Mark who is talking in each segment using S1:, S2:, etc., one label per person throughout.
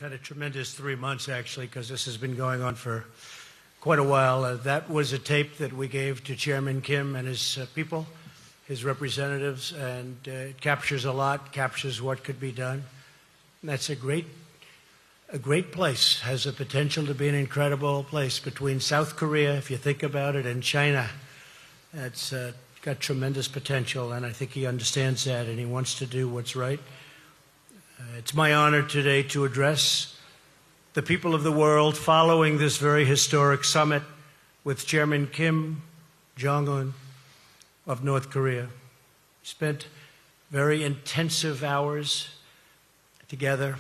S1: Had a tremendous 3 months, actually, because this has been going on for quite a while. That was a tape that we gave to Chairman Kim and his people, his representatives, and it captures a lot, captures what could be done. And that's a great place, has the potential to be an incredible place between South Korea, if you think about it, and China. It's got tremendous potential, and I think he understands that, and he wants to do what's right. It's my honor today to address the people of the world following this very historic summit with Chairman Kim Jong-un of North Korea. We spent very intensive hours together,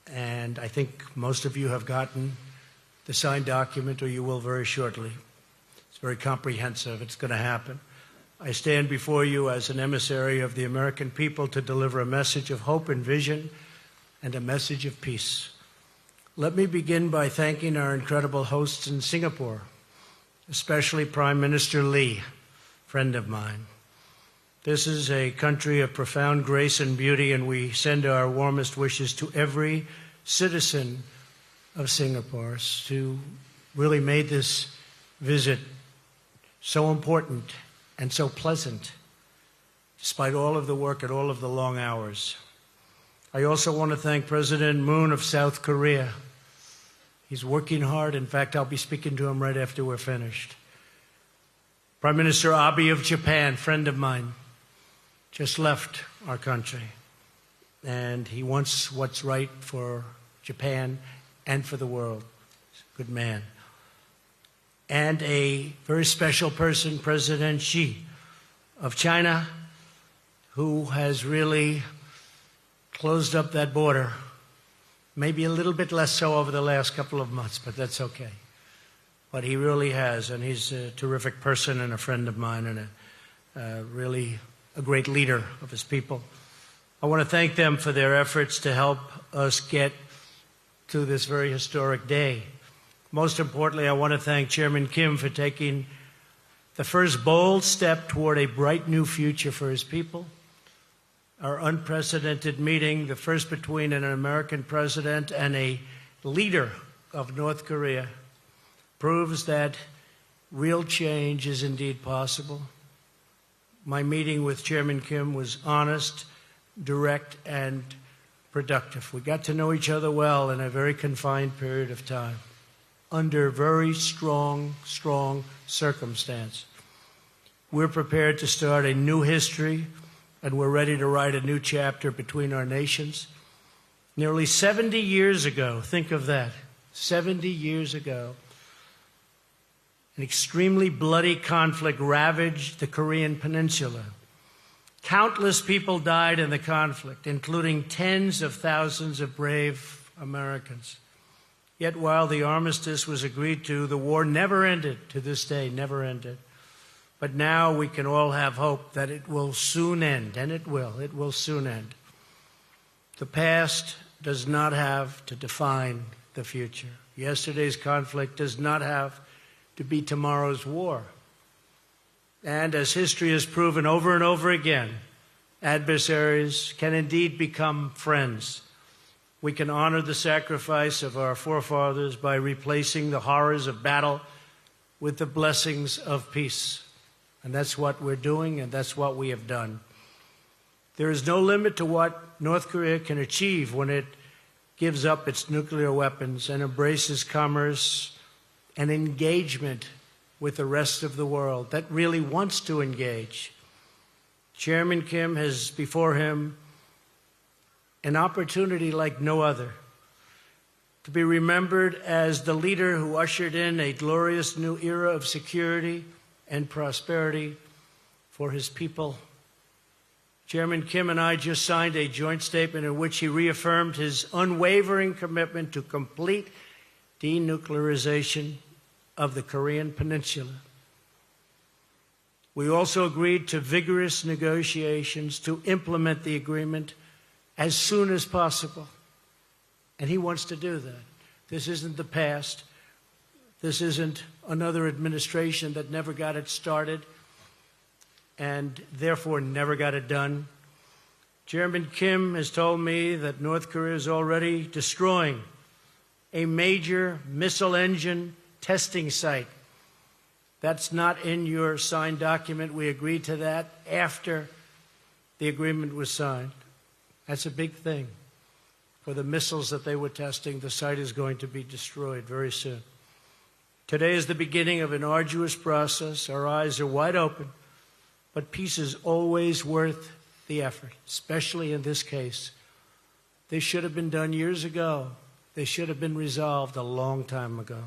S1: and I think most of you have gotten the signed document, or you will very shortly. It's very comprehensive. It's going to happen. I stand before you as an emissary of the American people to deliver a message of hope and vision and a message of peace. Let me begin by thanking our incredible hosts in Singapore, especially Prime Minister Lee, friend of mine. This is a country of profound grace and beauty, and we send our warmest wishes to every citizen of Singapore who really made this visit so important and so pleasant, despite all of the work and all of the long hours. I also want to thank President Moon of South Korea. He's working hard. In fact, I'll be speaking to him right after we're finished. Prime Minister Abe of Japan, friend of mine, just left our country. And he wants what's right for Japan and for the world. He's a good man. And a very special person, President Xi of China, who has really closed up that border. Maybe a little bit less so over the last couple of months, but that's okay. But he really has, and he's a terrific person and a friend of mine and really a great leader of his people. I want to thank them for their efforts to help us get to this very historic day. Most importantly, I want to thank Chairman Kim for taking the first bold step toward a bright new future for his people. Our unprecedented meeting, the first between an American president and a leader of North Korea, proves that real change is indeed possible. My meeting with Chairman Kim was honest, direct, and productive. We got to know each other well in a very confined period of time, under very strong circumstance. We're prepared to start a new history, and we're ready to write a new chapter between our nations. Nearly 70 years ago, think of that, 70 years ago, an extremely bloody conflict ravaged the Korean Peninsula. Countless people died in the conflict, including tens of thousands of brave Americans. Yet while the armistice was agreed to, the war never ended, to this day, never ended. But now we can all have hope that it will soon end, and it will soon end. The past does not have to define the future. Yesterday's conflict does not have to be tomorrow's war. And as history has proven over and over again, adversaries can indeed become friends. We can honor the sacrifice of our forefathers by replacing the horrors of battle with the blessings of peace. And that's what we're doing, and that's what we have done. There is no limit to what North Korea can achieve when it gives up its nuclear weapons and embraces commerce and engagement with the rest of the world that really wants to engage. Chairman Kim has before him an opportunity like no other, to be remembered as the leader who ushered in a glorious new era of security and prosperity for his people. Chairman Kim and I just signed a joint statement in which he reaffirmed his unwavering commitment to complete denuclearization of the Korean Peninsula. We also agreed to vigorous negotiations to implement the agreement as soon as possible. And he wants to do that. This isn't the past. This isn't another administration that never got it started and therefore never got it done. Chairman Kim has told me that North Korea is already destroying a major missile engine testing site. That's not in your signed document. We agreed to that after the agreement was signed. That's a big thing. For the missiles that they were testing, the site is going to be destroyed very soon. Today is the beginning of an arduous process. Our eyes are wide open, but peace is always worth the effort, especially in this case. This should have been done years ago. They should have been resolved a long time ago.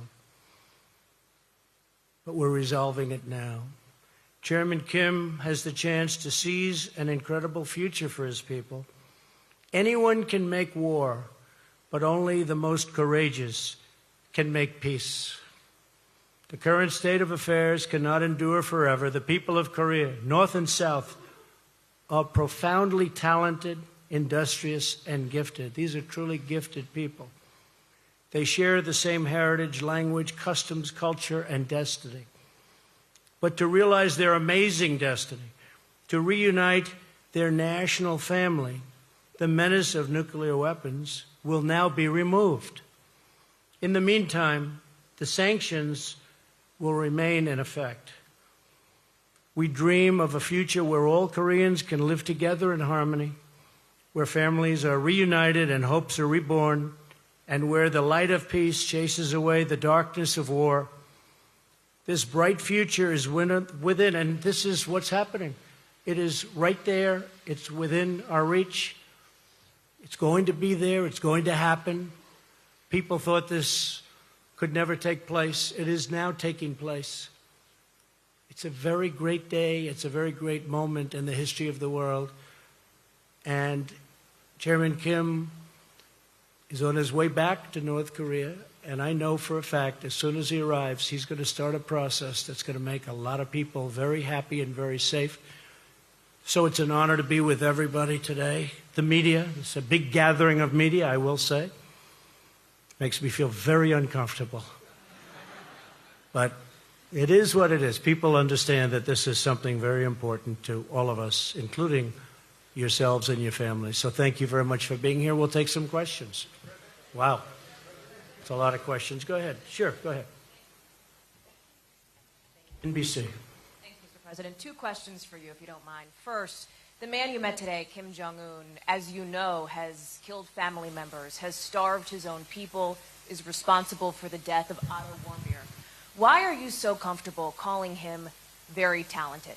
S1: But we're resolving it now. Chairman Kim has the chance to seize an incredible future for his people. Anyone can make war, but only the most courageous can make peace. The current state of affairs cannot endure forever. The people of Korea, North and South, are profoundly talented, industrious, and gifted. These are truly gifted people. They share the same heritage, language, customs, culture, and destiny. But to realize their amazing destiny, to reunite their national family, the menace of nuclear weapons will now be removed. In the meantime, the sanctions will remain in effect. We dream of a future where all Koreans can live together in harmony, where families are reunited and hopes are reborn, and where the light of peace chases away the darkness of war. This bright future is within, and this is what's happening. It is right there. It's within our reach. It's going to be there. It's going to happen. People thought this could never take place. It is now taking place. It's a very great day. It's a very great moment in the history of the world. And Chairman Kim is on his way back to North Korea. And I know for a fact, as soon as he arrives, he's going to start a process that's going to make a lot of people very happy and very safe. So it's an honor to be with everybody today. The media, it's a big gathering of media, I will say. Makes me feel very uncomfortable. But it is what it is. People understand that this is something very important to all of us, including yourselves and your families. So thank you very much for being here. We'll take some questions. Wow. It's a lot of questions. Go ahead. Sure, go ahead. NBC.
S2: Thanks, Mr. President. 2 questions for you, if you don't mind. First, the man you met today, Kim Jong-un, as you know, has killed family members, has starved his own people, is responsible for the death of Otto Warmbier. Why are you so comfortable calling him very talented?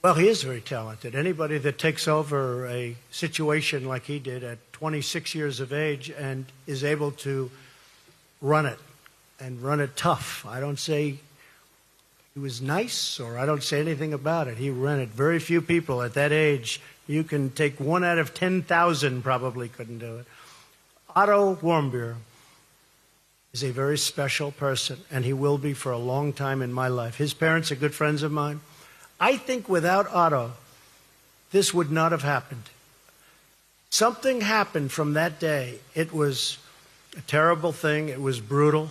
S1: Well, he is very talented. Anybody that takes over a situation like he did at 26 years of age and is able to run it and run it tough. I don't say he was nice or I don't say anything about it. He ran it. Very few people at that age, you can take 1 out of 10,000 probably couldn't do it. Otto Warmbier is a very special person, and he will be for a long time in my life. His parents are good friends of mine. I think without Otto, this would not have happened. Something happened from that day. It was a terrible thing. It was brutal.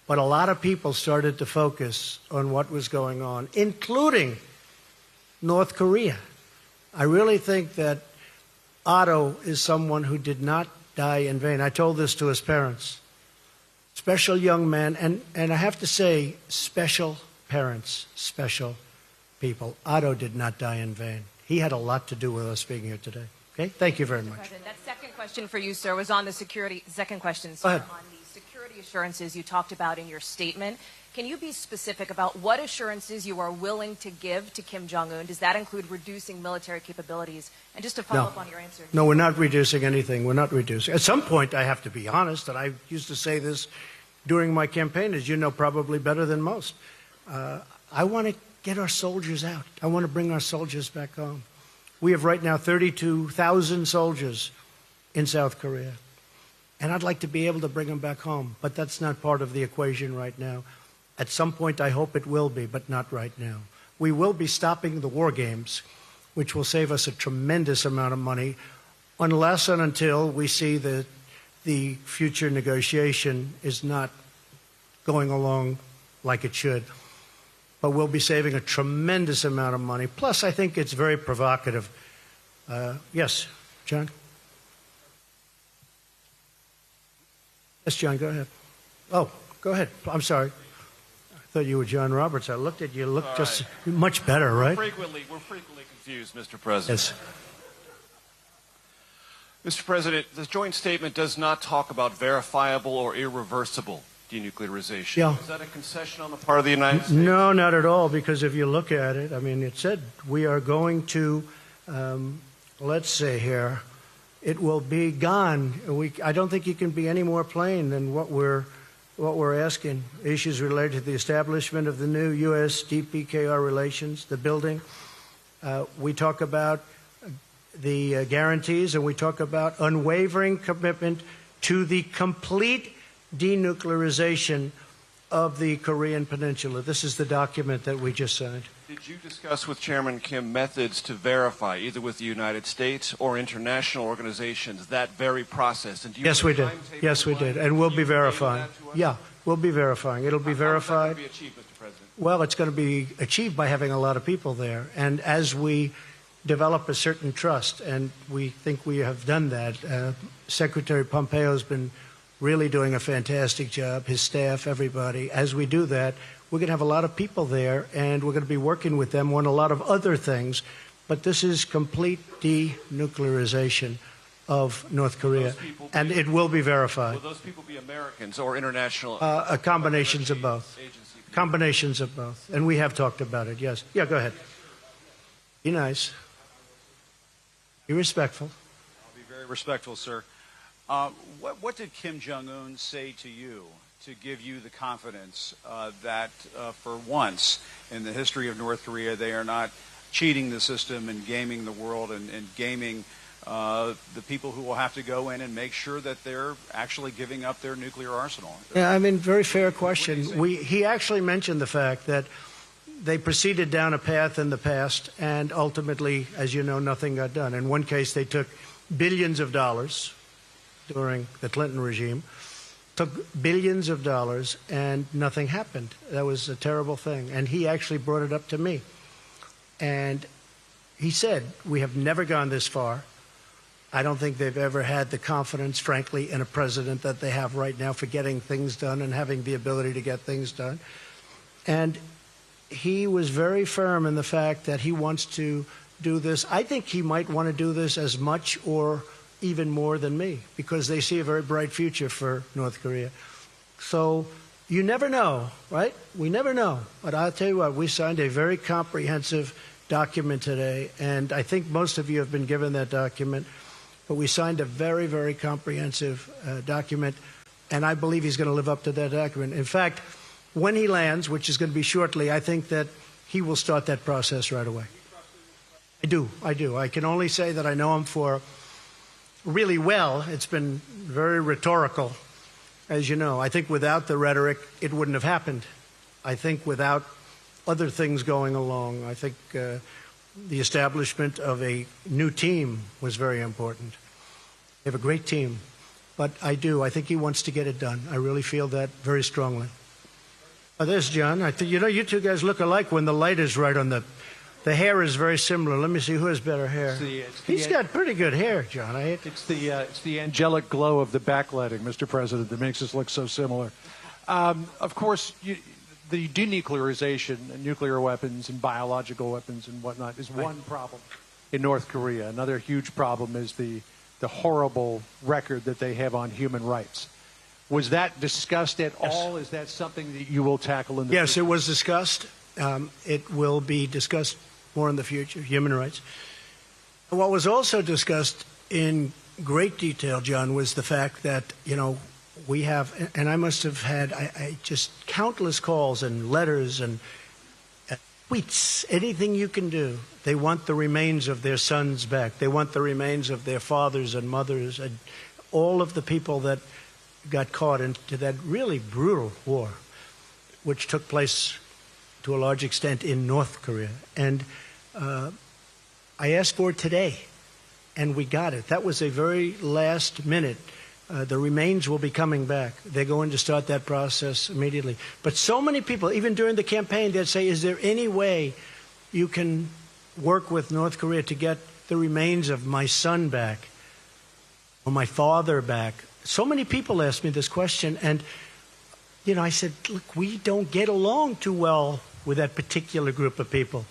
S1: But a lot of people started to focus on what was going on, including North Korea. I really think that Otto is someone who did not die in vain. I told this to his parents. Special young man, and I have to say, special parents, special people. Otto did not die in vain. He had a lot to do with us being here today. Okay? Thank you very much.
S2: President, that second question for you, sir, was on the security. Second question, sir, on the security assurances you talked about in your statement. Can you be specific about what assurances you are willing to give to Kim Jong-un? Does that include reducing military capabilities? And just to follow up on your answer.
S1: No, we're not reducing anything. We're not reducing. At some point, I have to be honest, and I used to say this during my campaign, as you know probably better than most. I want to get our soldiers out. I want to bring our soldiers back home. We have right now 32,000 soldiers in South Korea. And I'd like to be able to bring them back home. But that's not part of the equation right now. At some point, I hope it will be, but not right now. We will be stopping the war games, which will save us a tremendous amount of money, unless and until we see that the future negotiation is not going along like it should. But we'll be saving a tremendous amount of money. Plus, I think it's very provocative Yes, John? Yes, John, go ahead. Oh, go ahead. I'm sorry. I thought you were John Roberts. I looked at you. You look just much better, right?
S3: We're frequently confused, Mr. President.
S1: Yes.
S3: Mr. President, the joint statement does not talk about verifiable or irreversible denuclearization.
S1: Yeah.
S3: Is that a concession on the part of the United States?
S1: No, not at all, because if you look at it, I mean, it said we are going to, let's say here, it will be gone. I don't think you can be any more plain than what we're asking. Issues related to the establishment of the new U.S. DPKR relations, the building. We talk about the guarantees, and we talk about unwavering commitment to the complete denuclearization of the Korean Peninsula. This is the document that we just signed.
S3: Did you discuss with Chairman Kim methods to verify, either with the United States or international organizations, that very process? And do you
S1: Yes, we did. Yes, we did. And we'll be verifying. Yeah, we'll be verifying. It'll be verified.
S3: How is that going to be achieved, Mr. President?
S1: Well, it's going to be achieved by having a lot of people there. And as we develop a certain trust, and we think we have done that, Secretary Pompeo has been really doing a fantastic job, his staff, everybody. As we do that, we're going to have a lot of people there, and we're going to be working with them on a lot of other things. But this is complete denuclearization of North Korea, and it will be verified.
S3: Will those people be Americans or international?
S1: Combinations of both. Combinations of both. And we have talked about it, yes. Yeah, go ahead. Be nice. Be respectful.
S4: I'll be very respectful, sir. What did Kim Jong-un say to you to give you the confidence that for once in the history of North Korea, they are not cheating the system and gaming the world and gaming the people who will have to go in and make sure that they're actually giving up their nuclear arsenal?
S1: Yeah, I mean, very fair question. He actually mentioned the fact that they proceeded down a path in the past, and ultimately, as you know, nothing got done. In one case, they took billions of dollars during the Clinton regime, took billions of dollars, and nothing happened. That was a terrible thing. And he actually brought it up to me. And he said, we have never gone this far. I don't think they've ever had the confidence, frankly, in a president that they have right now for getting things done and having the ability to get things done. And he was very firm in the fact that he wants to do this. I think he might want to do this as much or even more than me, because they see a very bright future for North Korea. So you never know, right? We never know. But I'll tell you what, we signed a very comprehensive document today, and I think most of you have been given that document. But we signed a very, very comprehensive document, and I believe he's going to live up to that document. In fact, when he lands, which is going to be shortly, I think that he will start that process right away. I do. I can only say that I know him for really well. It's been very rhetorical, as you know. I think without the rhetoric, it wouldn't have happened. I think without other things going along, I think the establishment of a new team was very important. They have a great team. But I think he wants to get it done. I really feel that very strongly. There's John. You know, you two guys look alike when the light is right on the hair is very similar. Let me see who has better hair. He's got pretty good hair, John.
S5: It's the angelic glow of the backlighting, Mr. President, that makes us look so similar. Of course, the denuclearization and nuclear weapons and biological weapons and whatnot is one problem in North Korea. Another huge problem is the horrible record that they have on human rights. Was that discussed at all? Is that something that you will tackle in the future?
S1: Yes, it was discussed. It will be discussed more in the future, human rights. What was also discussed in great detail, John, was the fact that, you know, we have, and I must have had just countless calls and letters and tweets, anything you can do. They want the remains of their sons back. They want the remains of their fathers and mothers and all of the people that got caught into that really brutal war, which took place to a large extent in North Korea. And I asked for it today, and we got it. That was a very last minute. The remains will be coming back. They're going to start that process immediately. But so many people, even during the campaign, they'd say, is there any way you can work with North Korea to get the remains of my son back or my father back? So many people ask me this question, and, you know, I said, look, we don't get along too well with that particular group of people,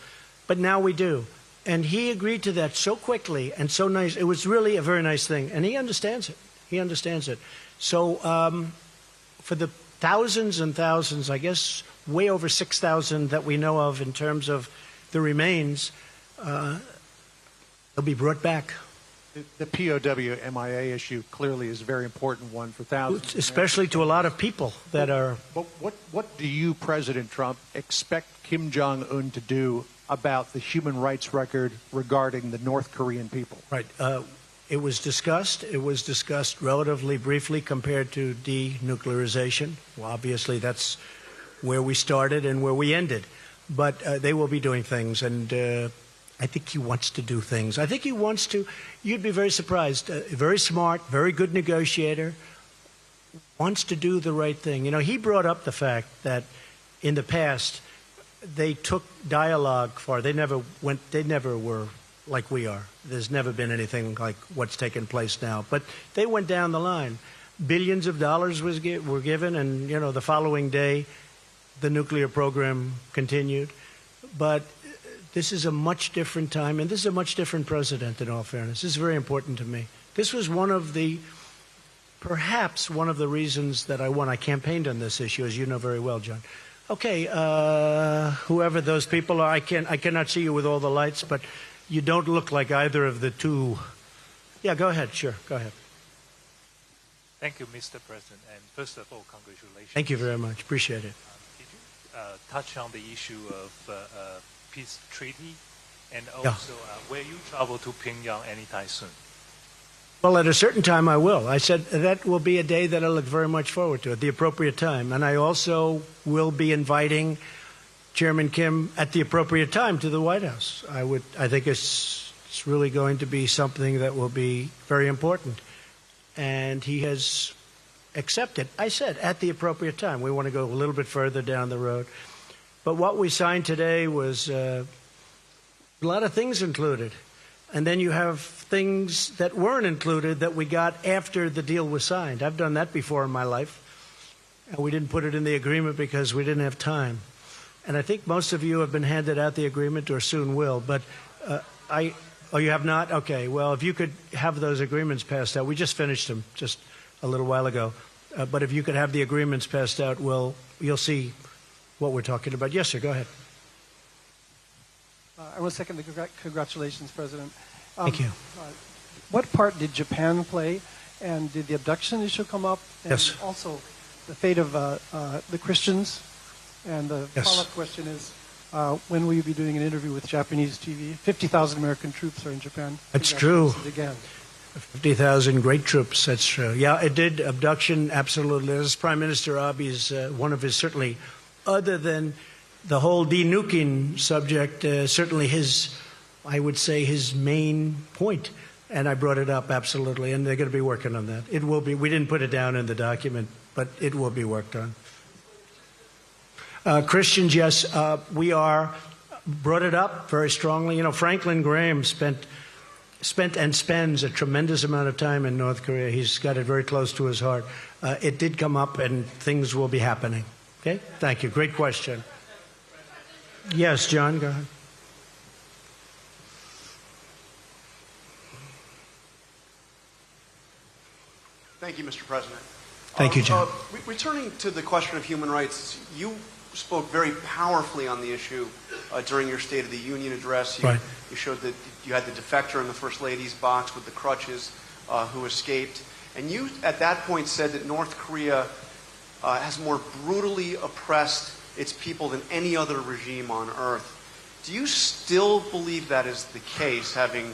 S1: but now we do. And he agreed to that so quickly and so nice. It was really a very nice thing, and he understands it. He understands it. So for the thousands and thousands, I guess way over 6,000 that we know of in terms of the remains, they'll be brought back.
S5: The POW MIA issue clearly is a very important one for thousands.
S1: Especially to a lot of people that are...
S5: But what do you, President Trump, expect Kim Jong-un to do about the human rights record regarding the North Korean people?
S1: Right. It was discussed. It was discussed relatively briefly compared to denuclearization. Well, obviously, that's where we started and where we ended. But they will be doing things, and I think he wants to do things. I think he wants to. You'd be very surprised. Very smart, very good negotiator, wants to do the right thing. You know, he brought up the fact that in the past they took dialogue far. They never were like we are. There's never been anything like what's taken place now. But they went down the line. Billions of dollars were given, and, you know, the following day the nuclear program continued. But this is a much different time, and this is a much different president, in all fairness. This is very important to me. This was perhaps one of the reasons that I won. I campaigned on this issue, as you know very well, John. Okay, whoever those people are, I cannot see you with all the lights, but you don't look like either of the two. Yeah, go ahead. Sure, go ahead.
S6: Thank you, Mr. President. And first of all, congratulations.
S1: Thank you very much. Appreciate it.
S6: Did you touch on the issue of peace treaty, and also will you travel to Pyongyang anytime soon?
S1: Well, at a certain time I will. I said that will be a day that I look very much forward to at the appropriate time. And I also will be inviting Chairman Kim at the appropriate time to the White House. I think it's really going to be something that will be very important. And he has accepted. I said at the appropriate time. We want to go a little bit further down the road. But what we signed today was a lot of things included. And then you have things that weren't included that we got after the deal was signed. I've done that before in my life. And we didn't put it in the agreement because we didn't have time. And I think most of you have been handed out the agreement or soon will. But oh, you have not? Okay. Well, if you could have those agreements passed out. We just finished them just a little while ago. But if you could have the agreements passed out, you'll see what we're talking about. Yes, sir, go ahead.
S7: I want to second the congratulations, President.
S1: Thank you.
S7: What part did Japan play, and did the abduction issue come up? And
S1: yes.
S7: Also, the fate of the Christians. And the follow-up question is, when will you be doing an interview with Japanese TV? 50,000 American troops are in Japan.
S1: That's true.
S7: Again.
S1: 50,000 great troops, that's true. Yeah, it did. Abduction, absolutely. As Prime Minister Abe's, one of his, certainly, other than the whole denuking subject, certainly I would say his main point. And I brought it up, absolutely, and they're going to be working on that. It will be. We didn't put it down in the document, but it will be worked on. Christians, yes, we brought it up very strongly. You know, Franklin Graham spent and spends a tremendous amount of time in North Korea. He's got it very close to his heart. It did come up, and things will be happening. Okay? Thank you. Great question. Yes, John, go ahead.
S8: Thank you, Mr. President.
S1: Thank you, John.
S8: Returning to the question of human rights, you spoke very powerfully on the issue during your State of the Union address. You showed that you had the defector in the First Lady's box with the crutches who escaped. And you, at that point, said that North Korea has more brutally oppressed its people than any other regime on earth. Do you still believe that is the case, having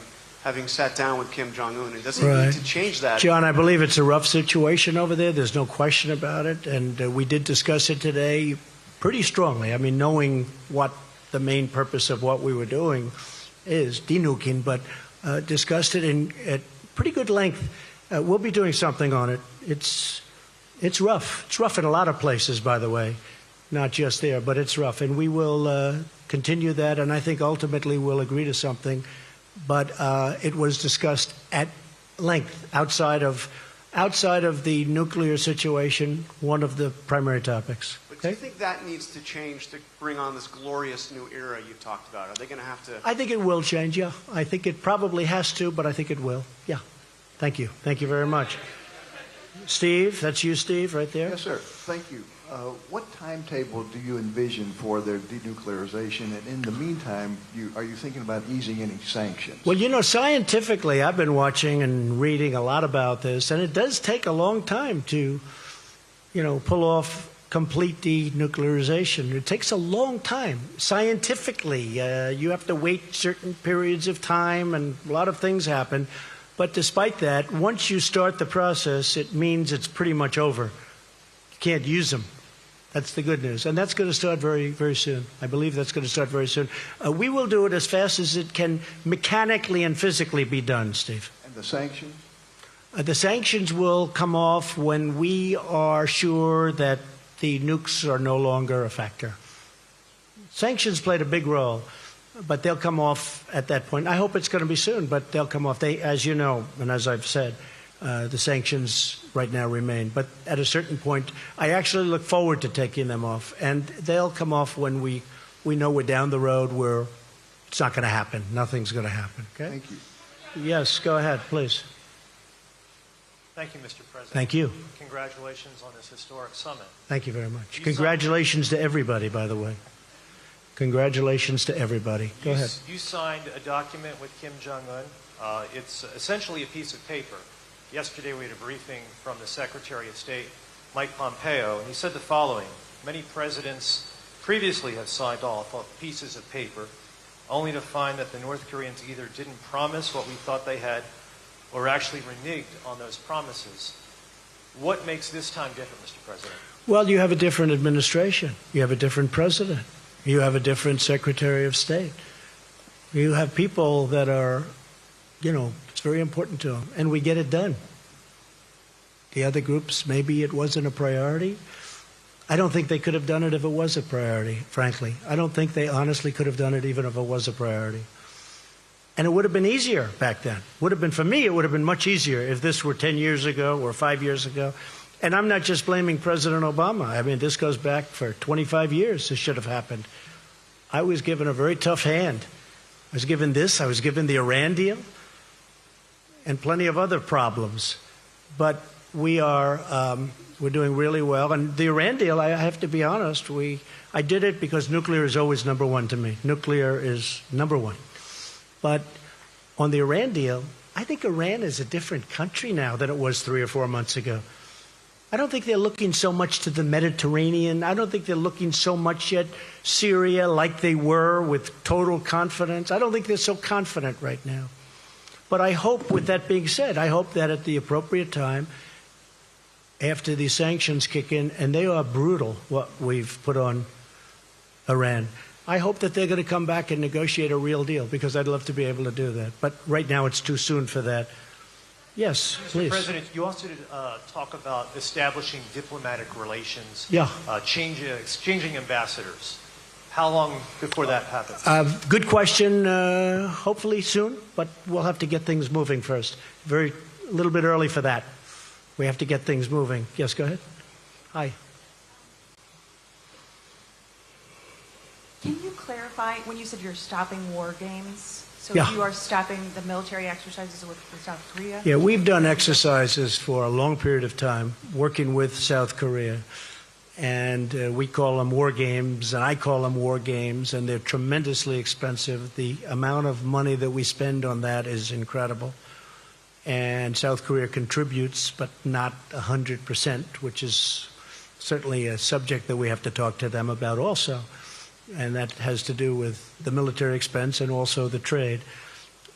S8: sat down with Kim Jong-un? And does he need to change that?
S1: John, I believe it's a rough situation over there. There's no question about it. And we did discuss it today pretty strongly. I mean, knowing what the main purpose of what we were doing is, denuking, but discussed it at pretty good length. We'll be doing something on it. It's rough. It's rough in a lot of places, by the way, not just there, but it's rough. And we will continue that, and I think ultimately we'll agree to something but it was discussed at length outside of the nuclear situation, one of the primary topics.
S8: But do you think that needs to change to bring on this glorious new era you talked about? Are they going to have to?
S1: I think it will change, yeah. I think it probably has to, but I think it will. Yeah. Thank you. Thank you very much. Steve, that's you, Steve, right there.
S9: Yes, sir. Thank you. What timetable do you envision for their denuclearization? And in the meantime, are you thinking about easing any sanctions?
S1: Well, you know, scientifically, I've been watching and reading a lot about this, and it does take a long time to, you know, pull off complete denuclearization. It takes a long time. Scientifically, you have to wait certain periods of time, and a lot of things happen. But despite that, once you start the process, it means it's pretty much over. You can't use them. That's the good news. And that's going to start very, very soon. I believe that's going to start very soon. We will do it as fast as it can mechanically and physically be done, Steve.
S9: And the sanctions?
S1: The sanctions will come off when we are sure that the nukes are no longer a factor. Sanctions played a big role, but they'll come off at that point. I hope it's going to be soon, but they'll come off. They, as you know, and as I've said, the sanctions right now remain. But at a certain point, I actually look forward to taking them off. And they'll come off when we know we're down the road where it's not going to happen. Nothing's going to happen. Okay?
S9: Thank you.
S1: Yes, go ahead, please.
S6: Thank you, Mr. President.
S1: Thank you.
S6: Congratulations on this historic summit.
S1: Thank you very much. Congratulations to everybody, by the way. Congratulations to everybody. Go ahead.
S6: You signed a document with Kim Jong-un. It's essentially a piece of paper. Yesterday we had a briefing from the Secretary of State, Mike Pompeo, and he said the following: many presidents previously have signed off on pieces of paper, only to find that the North Koreans either didn't promise what we thought they had or actually reneged on those promises. What makes this time different, Mr. President?
S1: Well, you have a different administration. You have a different president. You have a different Secretary of State. You have people that are, you know, it's very important to them, and we get it done. The other groups, maybe it wasn't a priority. I don't think they could have done it if it was a priority, frankly. I don't think they honestly could have done it even if it was a priority. And it would have been easier back then. Would have been, for me, it would have been much easier if this were 10 years ago or 5 years ago. And I'm not just blaming President Obama. I mean, this goes back for 25 years. This should have happened. I was given a very tough hand. I was given this. I was given the Iran deal and plenty of other problems. But we're doing really well. And the Iran deal, I have to be honest, I did it because nuclear is always number one to me. Nuclear is number one. But on the Iran deal, I think Iran is a different country now than it was 3 or 4 months ago. I don't think they're looking so much to the Mediterranean. I don't think they're looking so much at Syria like they were with total confidence. I don't think they're so confident right now. But I hope, with that being said, I hope that at the appropriate time, after these sanctions kick in, and they are brutal, what we've put on Iran, I hope that they're going to come back and negotiate a real deal, because I'd love to be able to do that. But right now it's too soon for that. Yes, please.
S6: Mr. President, you also talk about establishing diplomatic relations, exchanging ambassadors. How long before that happens?
S1: Good question. Hopefully soon, but we'll have to get things moving first. A little bit early for that. We have to get things moving. Yes, go ahead. Hi.
S10: Can you clarify when you said you're stopping war games? So
S1: Yeah.
S10: you are stopping the military exercises with South Korea?
S1: Yeah, we've done exercises for a long period of time working with South Korea. And we call them war games, and I call them war games, and they're tremendously expensive. The amount of money that we spend on that is incredible. And South Korea contributes, but not 100%, which is certainly a subject that we have to talk to them about also. And that has to do with the military expense and also the trade.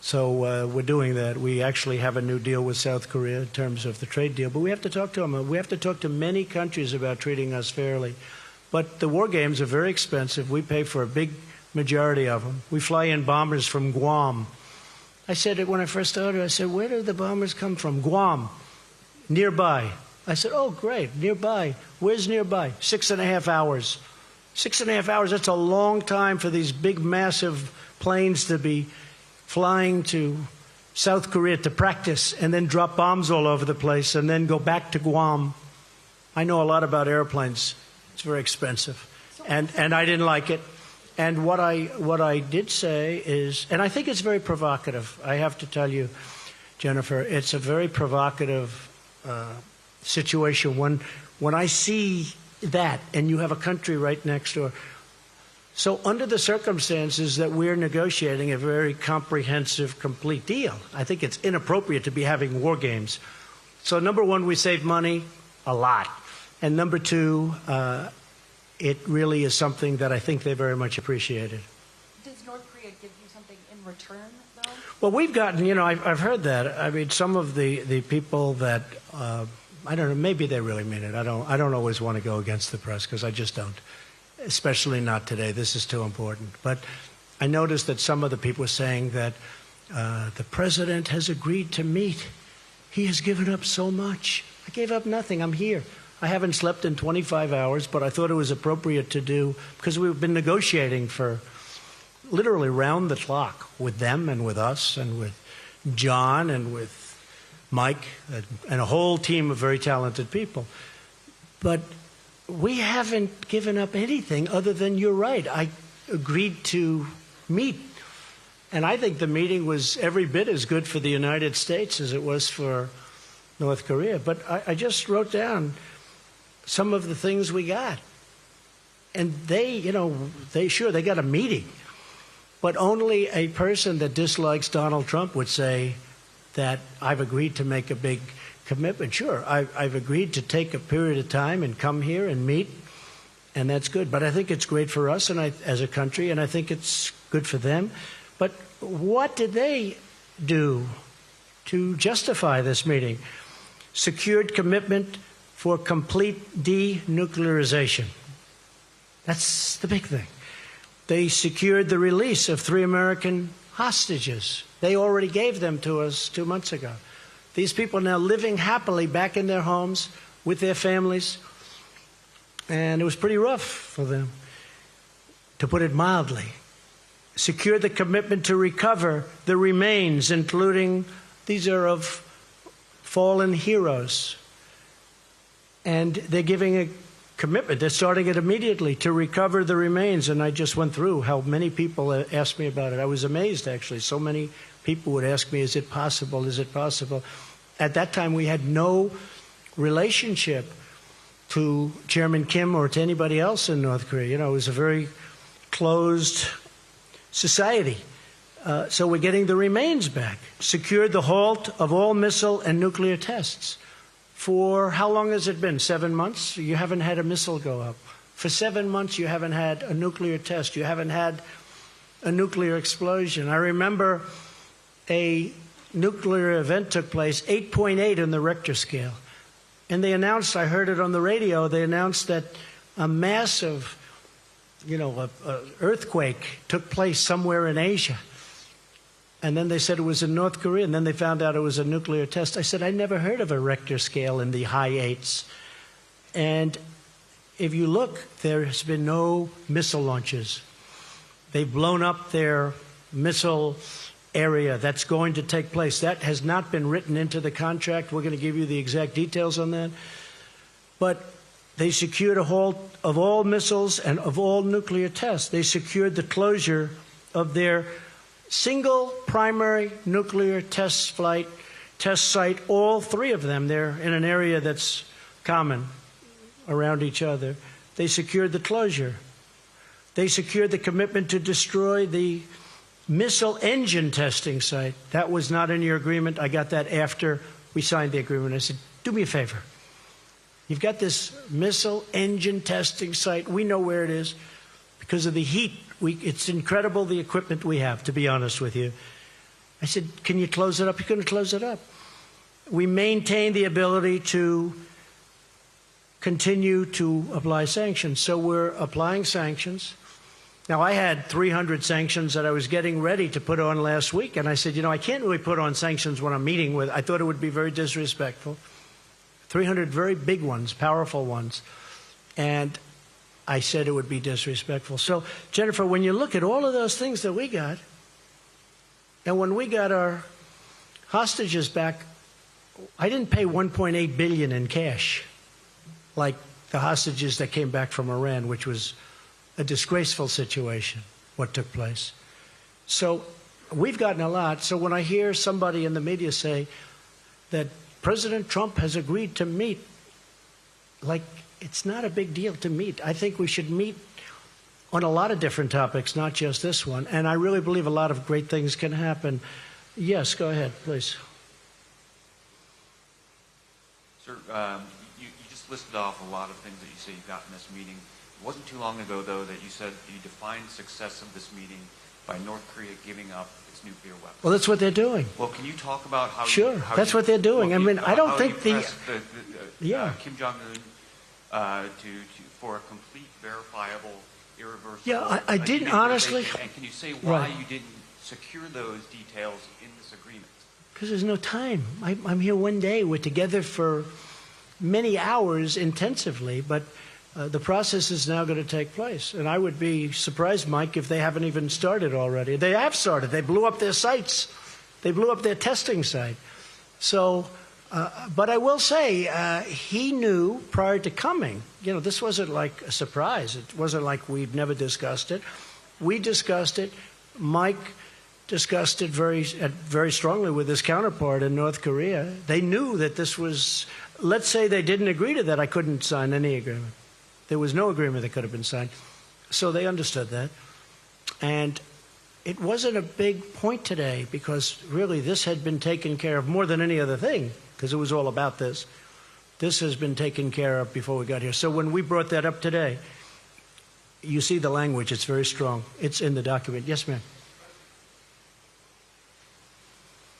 S1: So we're doing that. We actually have a new deal with South Korea in terms of the trade deal. But we have to talk to them. We have to talk to many countries about treating us fairly. But the war games are very expensive. We pay for a big majority of them. We fly in bombers from Guam. I said it when I first started. I said, where do the bombers come from? Guam, nearby. I said, oh, great, nearby. Where's nearby? 6.5 hours. 6.5 hours, that's a long time for these big, massive planes to be flying to South Korea to practice and then drop bombs all over the place and then go back to Guam. I know a lot about airplanes. It's very expensive. And I didn't like it. And what I did say is, and I think it's very provocative. I have to tell you, Jennifer, it's a very provocative situation when I see that, and you have a country right next door. So under the circumstances that we're negotiating a very comprehensive, complete deal, I think it's inappropriate to be having war games. So number one, we save money a lot. And number two, it really is something that I think they very much appreciated.
S10: Does North Korea give you something in return, though?
S1: Well, we've gotten, I've heard that. I mean, some of the people that, I don't know, maybe they really mean it. I don't always want to go against the press because I just don't. Especially not today. This is too important. But I noticed that some of the people were saying that the president has agreed to meet. He has given up so much. I gave up nothing. I'm here. I haven't slept in 25 hours, but I thought it was appropriate to do because we've been negotiating for literally round the clock with them and with us and with John and with Mike and a whole team of very talented people. But we haven't given up anything other than, you're right, I agreed to meet. And I think the meeting was every bit as good for the United States as it was for North Korea. But I just wrote down some of the things we got. And they got a meeting. But only a person that dislikes Donald Trump would say that I've agreed to make a big commitment. Sure, I've agreed to take a period of time and come here and meet, and that's good. But I think it's great for us and as a country, and I think it's good for them. But what did they do to justify this meeting? Secured commitment for complete denuclearization. That's the big thing. They secured the release of 3 American hostages. They already gave them to us 2 months ago. These people are now living happily back in their homes with their families. And it was pretty rough for them, to put it mildly. Secured the commitment to recover the remains, including, these are of fallen heroes. And they're giving a commitment. They're starting it immediately to recover the remains. And I just went through how many people asked me about it. I was amazed, actually. So many people would ask me, is it possible? Is it possible? At that time, we had no relationship to Chairman Kim or to anybody else in North Korea. It was a very closed society. So we're getting the remains back. Secured the halt of all missile and nuclear tests. For how long has it been? 7 months? You haven't had a missile go up. For 7 months, you haven't had a nuclear test. You haven't had a nuclear explosion. I remember a nuclear event took place, 8.8 on the Richter scale. And they announced, I heard it on the radio, they announced that a massive, earthquake took place somewhere in Asia. And then they said it was in North Korea, and then they found out it was a nuclear test. I said, I never heard of a Richter scale in the high 8s. And if you look, there has been no missile launches. They've blown up their missile area that's going to take place. That has not been written into the contract. We're going to give you the exact details on that. But they secured a halt of all missiles and of all nuclear tests. They secured the closure of their single primary nuclear test site, all 3 of them. They're in an area that's common around each other. They secured the closure. They secured the commitment to destroy the missile engine testing site. That was not in your agreement. I got that after we signed the agreement. I said, do me a favor. You've got this missile engine testing site. We know where it is because of the heat. It's incredible the equipment we have, to be honest with you. I said, can you close it up? You're going to close it up. We maintain the ability to continue to apply sanctions. So we're applying sanctions. Now, I had 300 sanctions that I was getting ready to put on last week, and I said, I can't really put on sanctions when I'm meeting with. I thought it would be very disrespectful. 300 very big ones, powerful ones. And I said it would be disrespectful. So, Jennifer, when you look at all of those things that we got, And when we got our hostages back, I didn't pay $1.8 billion in cash, like the hostages that came back from Iran, which was a disgraceful situation, what took place. So we've gotten a lot. So when I hear somebody in the media say that President Trump has agreed to meet, like, it's not a big deal to meet. I think we should meet on a lot of different topics, not just this one. And I really believe a lot of great things can happen. Yes, go ahead, please.
S11: Sir, you just listed off a lot of things that you say you got in this meeting. It wasn't too long ago, though, that you said you defined success of this meeting by North Korea giving up its nuclear weapons.
S1: Well, that's what they're doing.
S11: Well, can you talk about how
S1: Sure,
S11: how
S1: that's what they're doing.
S11: Well,
S1: I mean, I don't think
S11: yeah. Kim Jong-un for a complete, verifiable, irreversible...
S1: Yeah, I didn't honestly...
S11: And can you say why you didn't secure those details in this agreement?
S1: Because there's no time. I'm here one day. We're together for many hours intensively, but the process is now going to take place. And I would be surprised, Mike, if they haven't even started already. They have started. They blew up their sites. They blew up their testing site. So, but I will say, he knew prior to coming. You know, this wasn't like a surprise. It wasn't like we'd never discussed it. We discussed it. Mike discussed it very strongly with his counterpart in North Korea. They knew that this was, let's say they didn't agree to that, I couldn't sign any agreement. There was no agreement that could have been signed. So they understood that. And it wasn't a big point today because really this had been taken care of more than any other thing because it was all about this. This has been taken care of before we got here. So when we brought that up today, you see the language. It's very strong. It's in the document. Yes, ma'am.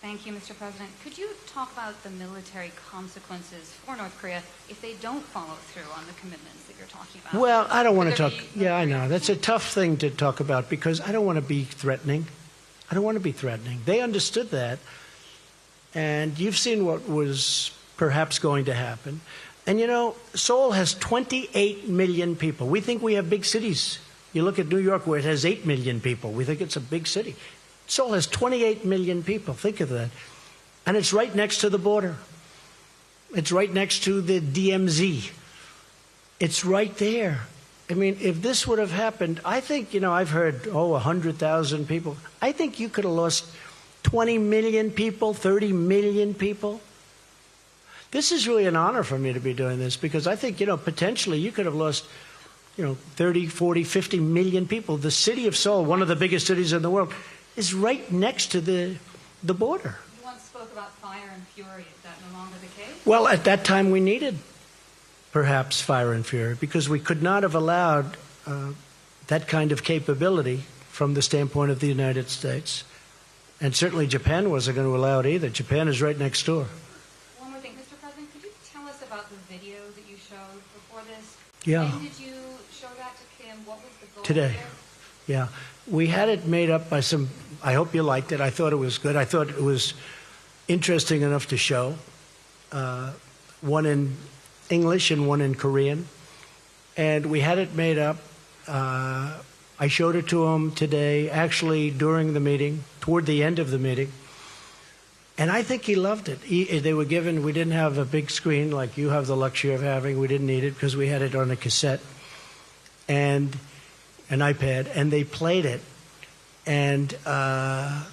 S12: Thank you, Mr. President. Could you talk about the military consequences for North Korea if they don't follow through on the commitments that you're talking about?
S1: Well, I don't want to talk. Yeah, I know. That's a tough thing to talk about because I don't want to be threatening. I don't want to be threatening. They understood that. And you've seen what was perhaps going to happen. And, you know, Seoul has 28 million people. We think we have big cities. You look at New York where it has 8 million people. We think it's a big city. Seoul has 28 million people. Think of that. And it's right next to the border. It's right next to the DMZ. It's right there. I mean, if this would have happened, I think, you know, I've heard, 100,000 people. I think you could have lost 20 million people, 30 million people. This is really an honor for me to be doing this because I think, you know, potentially you could have lost, 30, 40, 50 million people. The city of Seoul, one of the biggest cities in the world, is right next to the border.
S12: You once spoke about fire and fury. Is that no longer the case?
S1: Well, at that time we needed perhaps fire and fury because we could not have allowed that kind of capability from the standpoint of the United States. And certainly Japan wasn't going to allow it either. Japan is right next door.
S12: One more thing. Mr. President, could you tell us about the video that you showed before this?
S1: Yeah.
S12: When did you show that to Kim? What was the goal
S1: Today.
S12: there?
S1: Yeah. We had it made up by some, I hope you liked it. I thought it was good. I thought it was interesting enough to show. One in English and one in Korean. And we had it made up. I showed it to him today, actually during the meeting, toward the end of the meeting. And I think he loved it. They were given, we didn't have a big screen like you have the luxury of having. We didn't need it because we had it on a cassette and an iPad, and they played it. And about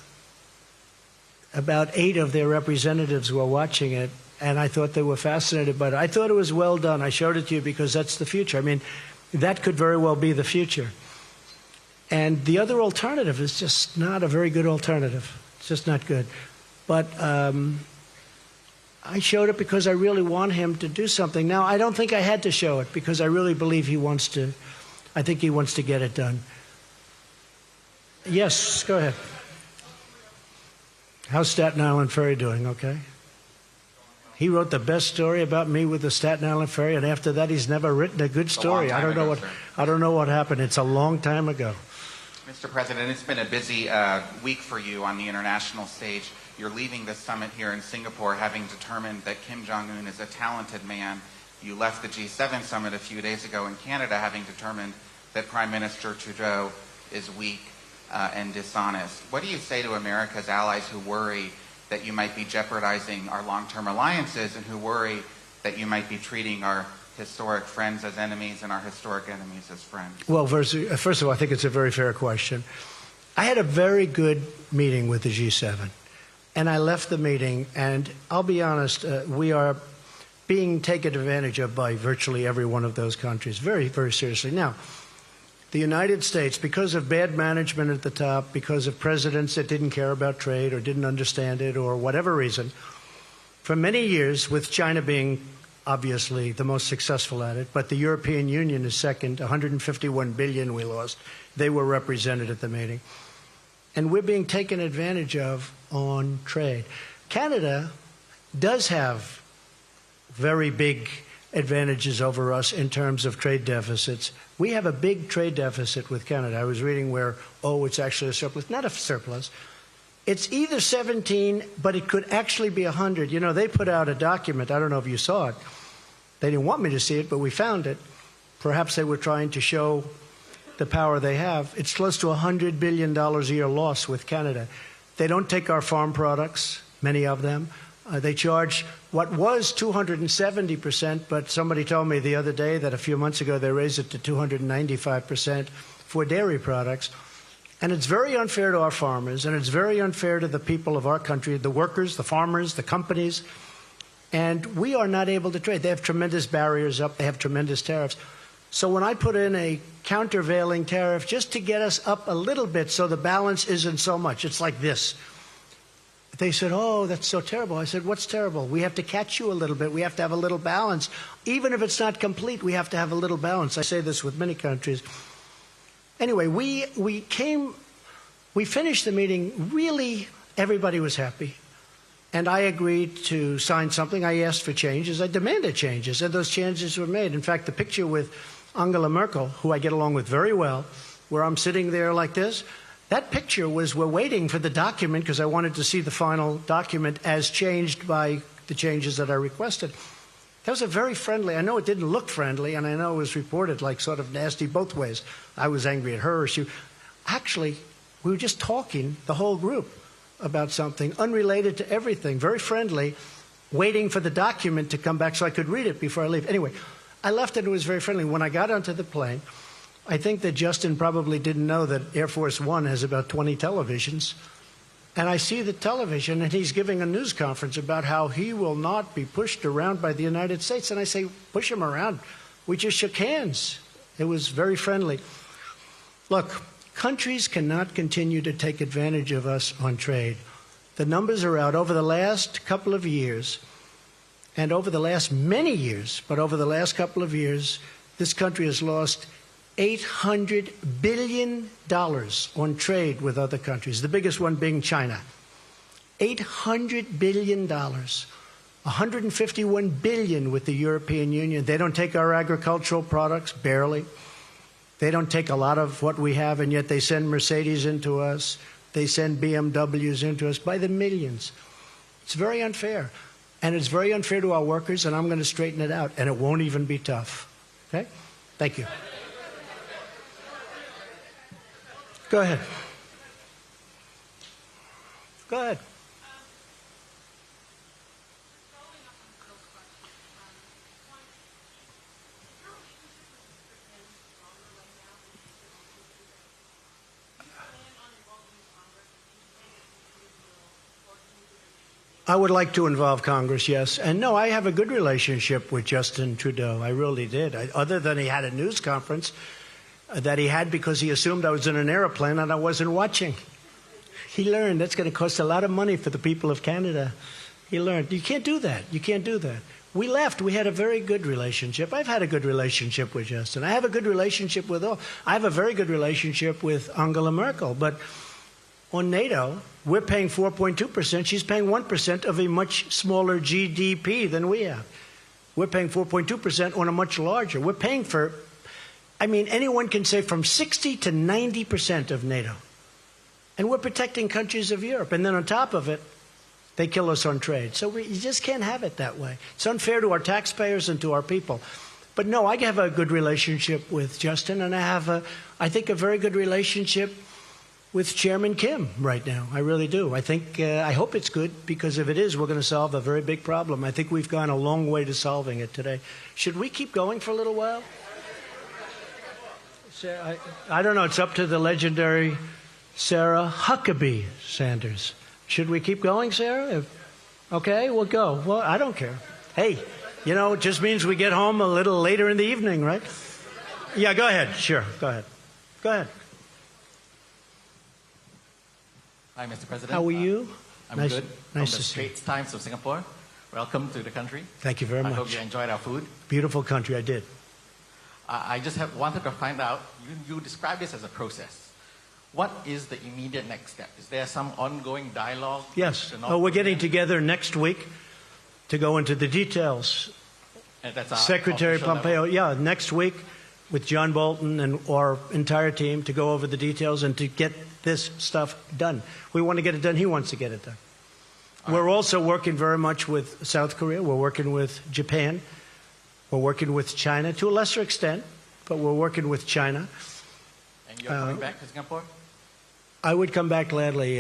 S1: 8 of their representatives were watching it, and I thought they were fascinated by it. I thought it was well done. I showed it to you because that's the future. I mean, that could very well be the future. And the other alternative is just not a very good alternative. It's just not good. But I showed it because I really want him to do something. Now, I don't think I had to show it because I really believe he wants to. I think he wants to get it done. Yes, go ahead. How's Staten Island Ferry doing? Okay. He wrote the best story about me with the Staten Island Ferry, and after that, he's never written a good story. I don't know what happened. It's a long time ago.
S13: Mr. President, it's been a busy week for you on the international stage. You're leaving this summit here in Singapore having determined that Kim Jong-un is a talented man. You left the G7 summit a few days ago in Canada having determined that Prime Minister Trudeau is weak. and dishonest. What do you say to America's allies who worry that you might be jeopardizing our long-term alliances and who worry that you might be treating our historic friends as enemies and our historic enemies as friends?
S1: Well, first of all, I think it's a very fair question. I had a very good meeting with the G7, and I left the meeting, and I'll be honest, we are being taken advantage of by virtually every one of those countries, very, very seriously. Now, the United States, because of bad management at the top, because of presidents that didn't care about trade or didn't understand it or whatever reason, for many years, with China being obviously the most successful at it, but the European Union is second, 151 billion we lost. They were represented at the meeting. And we're being taken advantage of on trade. Canada does have very big advantages over us in terms of trade deficits. We have a big trade deficit with Canada. I was reading where, it's actually a surplus. Not a surplus. It's either 17, but it could actually be 100. You know, they put out a document. I don't know if you saw it. They didn't want me to see it, but we found it. Perhaps they were trying to show the power they have. It's close to $100 billion a year loss with Canada. They don't take our farm products, many of them. They charge what was 270%, but somebody told me the other day that a few months ago they raised it to 295% for dairy products. And it's very unfair to our farmers, and it's very unfair to the people of our country, the workers, the farmers, the companies. And we are not able to trade. They have tremendous barriers up. They have tremendous tariffs. So when I put in a countervailing tariff just to get us up a little bit so the balance isn't so much, it's like this. They said, oh, that's so terrible. I said, what's terrible? We have to catch you a little bit. We have to have a little balance. Even if it's not complete, we have to have a little balance. I say this with many countries. Anyway, we finished the meeting. Really, everybody was happy. And I agreed to sign something. I asked for changes. I demanded changes, and those changes were made. In fact, the picture with Angela Merkel, who I get along with very well, where I'm sitting there like this, that picture was, we're waiting for the document because I wanted to see the final document as changed by the changes that I requested. That was a very friendly, I know it didn't look friendly, and I know it was reported like sort of nasty both ways. I was angry at her. Actually, we were just talking, the whole group, about something unrelated to everything, very friendly, waiting for the document to come back so I could read it before I leave. Anyway, I left it. It was very friendly. When I got onto the plane, I think that Justin probably didn't know that Air Force One has about 20 televisions. And I see the television, and he's giving a news conference about how he will not be pushed around by the United States. And I say, push him around. We just shook hands. It was very friendly. Look, countries cannot continue to take advantage of us on trade. The numbers are out. Over the last couple of years, and over the last many years, but over the last couple of years, this country has lost $800 billion on trade with other countries, the biggest one being China. $800 billion. $151 billion with the European Union. They don't take our agricultural products, barely. They don't take a lot of what we have, and yet they send Mercedes into us. They send BMWs into us by the millions. It's very unfair. And it's very unfair to our workers, and I'm going to straighten it out, and it won't even be tough. Okay? Thank you. Go ahead. Go ahead. I would like to involve Congress, yes. And no, I have a good relationship with Justin Trudeau. I really did. Other than he had a news conference that he had because he assumed I was in an airplane and I wasn't watching. He learned that's going to cost a lot of money for the people of Canada. He learned. You can't do that. You can't do that. We left. We had a very good relationship. I've had a good relationship with Justin. I have a good relationship with all. I have a very good relationship with Angela Merkel. But on NATO, we're paying 4.2%. She's paying 1% of a much smaller GDP than we have. We're paying 4.2% on a much larger. We're paying for, I mean, anyone can say from 60 to 90% of NATO. And we're protecting countries of Europe. And then on top of it, they kill us on trade. So you just can't have it that way. It's unfair to our taxpayers and to our people. But no, I have a good relationship with Justin, and I have, I think, a very good relationship with Chairman Kim right now. I really do. I hope it's good, because if it is, we're going to solve a very big problem. I think we've gone a long way to solving it today. Should we keep going for a little while? I don't know. It's up to the legendary Sarah Huckabee Sanders. Should we keep going, Sarah? Okay, we'll go. Well, I don't care. Hey, it just means we get home a little later in the evening, right? Yeah, go ahead. Sure, go ahead. Go ahead.
S14: Hi, Mr. President.
S1: How are you?
S14: I'm
S1: nice,
S14: good.
S1: Nice
S14: From
S1: to
S14: the
S1: see you.
S14: Straits Times of Singapore. Welcome to the country.
S1: Thank you very much.
S14: I hope you enjoyed our food.
S1: Beautiful country, I did.
S14: I just wanted to find out, you describe this as a process. What is the immediate next step? Is there some ongoing dialogue?
S1: Yes. We're getting together next week to go into the details.
S14: And that's our
S1: Secretary Pompeo,
S14: level.
S1: next week with John Bolton and our entire team to go over the details and to get this stuff done. We want to get it done. He wants to get it done. We're also working very much with South Korea. We're working with Japan. We're working with China to a lesser extent, but we're working with China.
S14: And you're coming back to Singapore?
S1: I would come back gladly.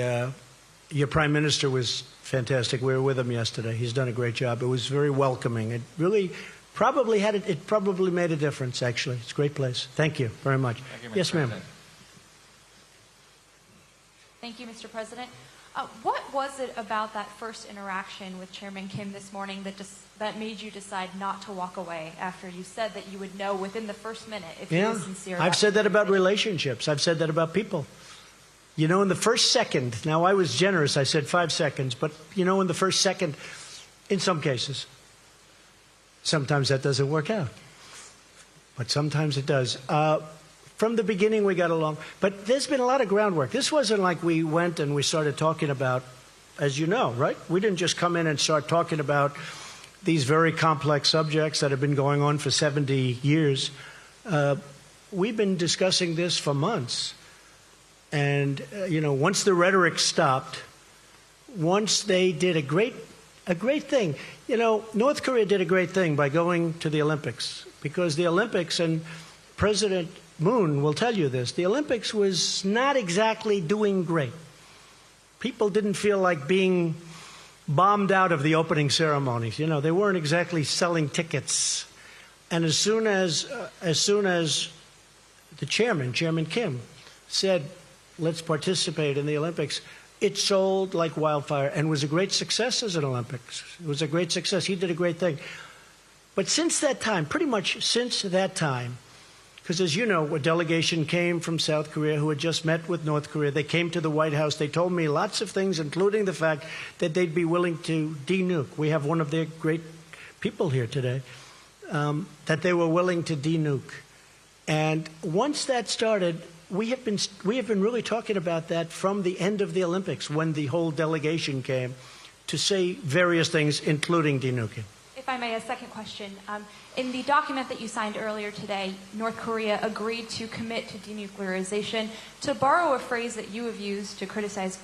S1: Your Prime Minister was fantastic. We were with him yesterday. He's done a great job. It was very welcoming. It really probably made a difference, actually. It's a great place. Thank you very much.
S14: Thank you, Mr.
S1: Yes, ma'am.
S14: President.
S10: Thank you, Mr. President. What was it about that first interaction with Chairman Kim this morning that made you decide not to walk away after you said that you would know within the first minute if he was sincere?
S1: I've said that about relationships. I've said that about people. In the first second, now I was generous, I said 5 seconds, but in the first second, in some cases, sometimes that doesn't work out. But sometimes it does. From the beginning, we got along. But there's been a lot of groundwork. This wasn't like we went and we started talking about, as you know, right? We didn't just come in and start talking about these very complex subjects that have been going on for 70 years. We've been discussing this for months. And, once the rhetoric stopped, once they did a great thing. North Korea did a great thing by going to the Olympics, because the Olympics, and President Moon will tell you this, the Olympics was not exactly doing great. People didn't feel like being bombed out of the opening ceremonies. They weren't exactly selling tickets. And as soon as the Chairman Kim, said, let's participate in the Olympics, it sold like wildfire and was a great success as an Olympics. It was a great success. He did a great thing. But since that time, pretty much since that time, because as you know, a delegation came from South Korea who had just met with North Korea. They came to the White House. They told me lots of things, including the fact that they'd be willing to denuke. We have one of their great people here today, that they were willing to denuke. And once that started, we have been really talking about that from the end of the Olympics, when the whole delegation came to say various things, including denuking.
S10: If I may, a second question. In the document that you signed earlier today, North Korea agreed to commit to denuclearization. To borrow a phrase that you have used to criticize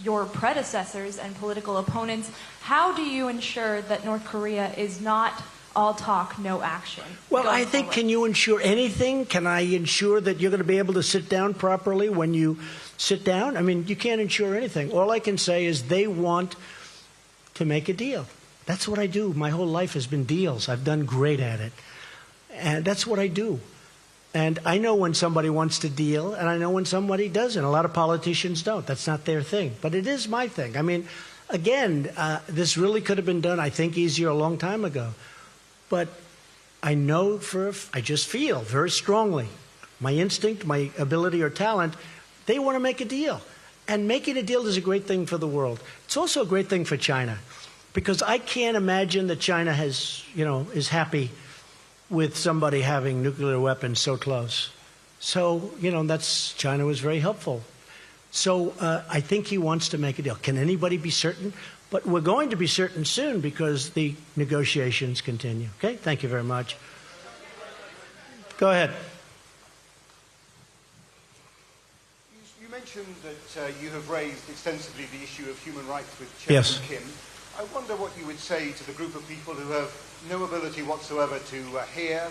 S10: your predecessors and political opponents, how do you ensure that North Korea is not all talk, no action?
S1: Well, I think, can you ensure anything? Can I ensure that you're going to be able to sit down properly when you sit down? I mean, you can't ensure anything. All I can say is they want to make a deal. That's what I do. My whole life has been deals. I've done great at it. And that's what I do. And I know when somebody wants to deal, and I know when somebody doesn't. A lot of politicians don't. That's not their thing. But it is my thing. I mean, again, this really could have been done, I think, easier a long time ago. But I know I just feel very strongly, my instinct, my ability or talent, they want to make a deal. And making a deal is a great thing for the world. It's also a great thing for China. Because I can't imagine that China is happy with somebody having nuclear weapons so close. So, China was very helpful. So I think he wants to make a deal. Can anybody be certain? But we're going to be certain soon because the negotiations continue. Okay? Thank you very much. Go ahead.
S15: You mentioned that you have raised extensively the issue of human rights with Chairman Kim. I wonder what you would say to the group of people who have no ability whatsoever to hear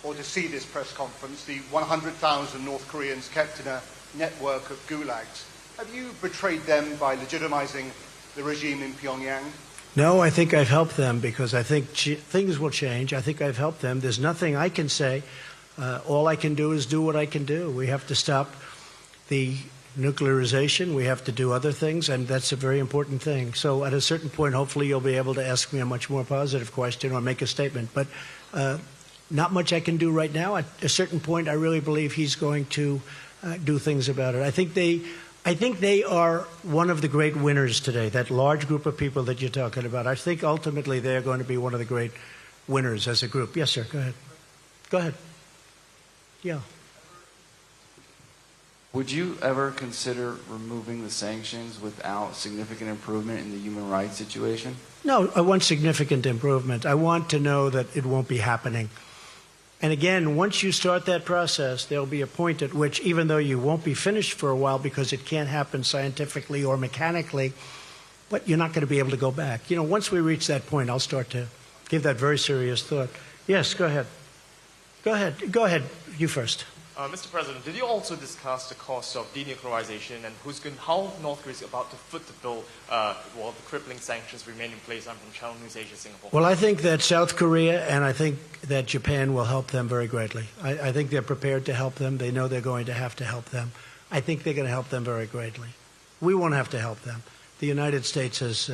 S15: or to see this press conference, the 100,000 North Koreans kept in a network of gulags. Have you betrayed them by legitimizing the regime in Pyongyang?
S1: No, I think I've helped them because I think things will change. I think I've helped them. There's nothing I can say. All I can do is do what I can do. We have to stop the nuclearization. We have to do other things, and that's a very important thing. So at a certain point, hopefully you'll be able to ask me a much more positive question or make a statement. But not much I can do right now. At a certain point, I really believe he's going to do things about it. I think they are one of the great winners today, that large group of people that you're talking about. I think ultimately they're going to be one of the great winners as a group. Yes, sir, go ahead. Go ahead. Yeah.
S16: Would you ever consider removing the sanctions without significant improvement in the human rights situation?
S1: No, I want significant improvement. I want to know that it won't be happening. And again, once you start that process, there'll be a point at which, even though you won't be finished for a while because it can't happen scientifically or mechanically, but you're not going to be able to go back. You know, once we reach that point, I'll start to give that very serious thought. Yes, go ahead. Go ahead. Go ahead. You first.
S17: Mr. President, did you also discuss the cost of denuclearization and how North Korea is about to foot the bill while the crippling sanctions remain in place from Southeast Asia, Singapore?
S1: Well, I think that South Korea and I think that Japan will help them very greatly. I think they're prepared to help them. They know they're going to have to help them. I think they're going to help them very greatly. We won't have to help them. The United States has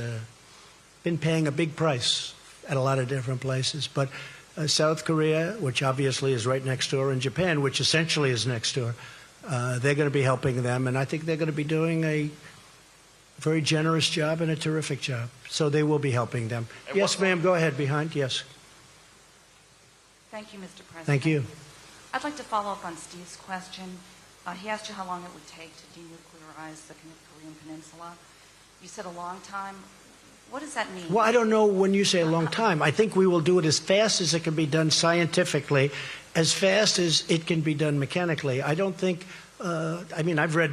S1: been paying a big price at a lot of different places, but South Korea, which obviously is right next door, and Japan, which essentially is next door, they're going to be helping them, and I think they're going to be doing a very generous job and a terrific job. So they will be helping them. And yes, ma'am, go ahead, behind, yes.
S18: Thank you, Mr. President.
S1: Thank you.
S18: I'd like to follow up on Steve's question. He asked you how long it would take to denuclearize the Korean Peninsula. You said a long time. What does that mean?
S1: Well, I don't know when you say a long time. I think we will do it as fast as it can be done scientifically, as fast as it can be done mechanically. I don't think, I mean, I've read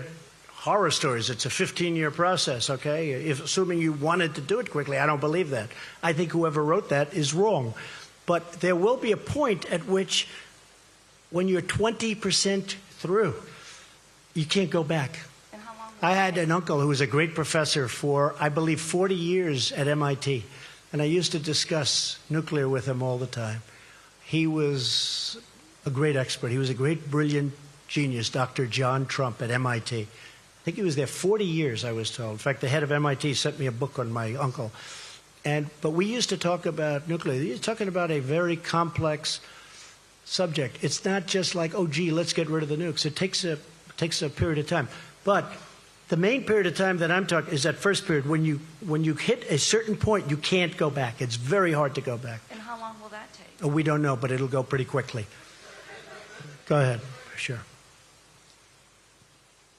S1: horror stories. It's a 15-year process, okay? Assuming you wanted to do it quickly, I don't believe that. I think whoever wrote that is wrong. But there will be a point at which, when you're 20% through, you can't go back. I had an uncle who was a great professor for, I believe, 40 years at MIT, and I used to discuss nuclear with him all the time. He was a great expert. He was a great, brilliant genius, Dr. John Trump at MIT. I think he was there 40 years, I was told. In fact, the head of MIT sent me a book on my uncle. But we used to talk about nuclear. He was talking about a very complex subject. It's not just like, oh, gee, let's get rid of the nukes. It takes a period of time. But the main period of time that I'm talking is that first period. When you hit a certain point, you can't go back. It's very hard to go back.
S18: And how long will that take?
S1: Oh, we don't know, but it'll go pretty quickly. Go ahead. Sure.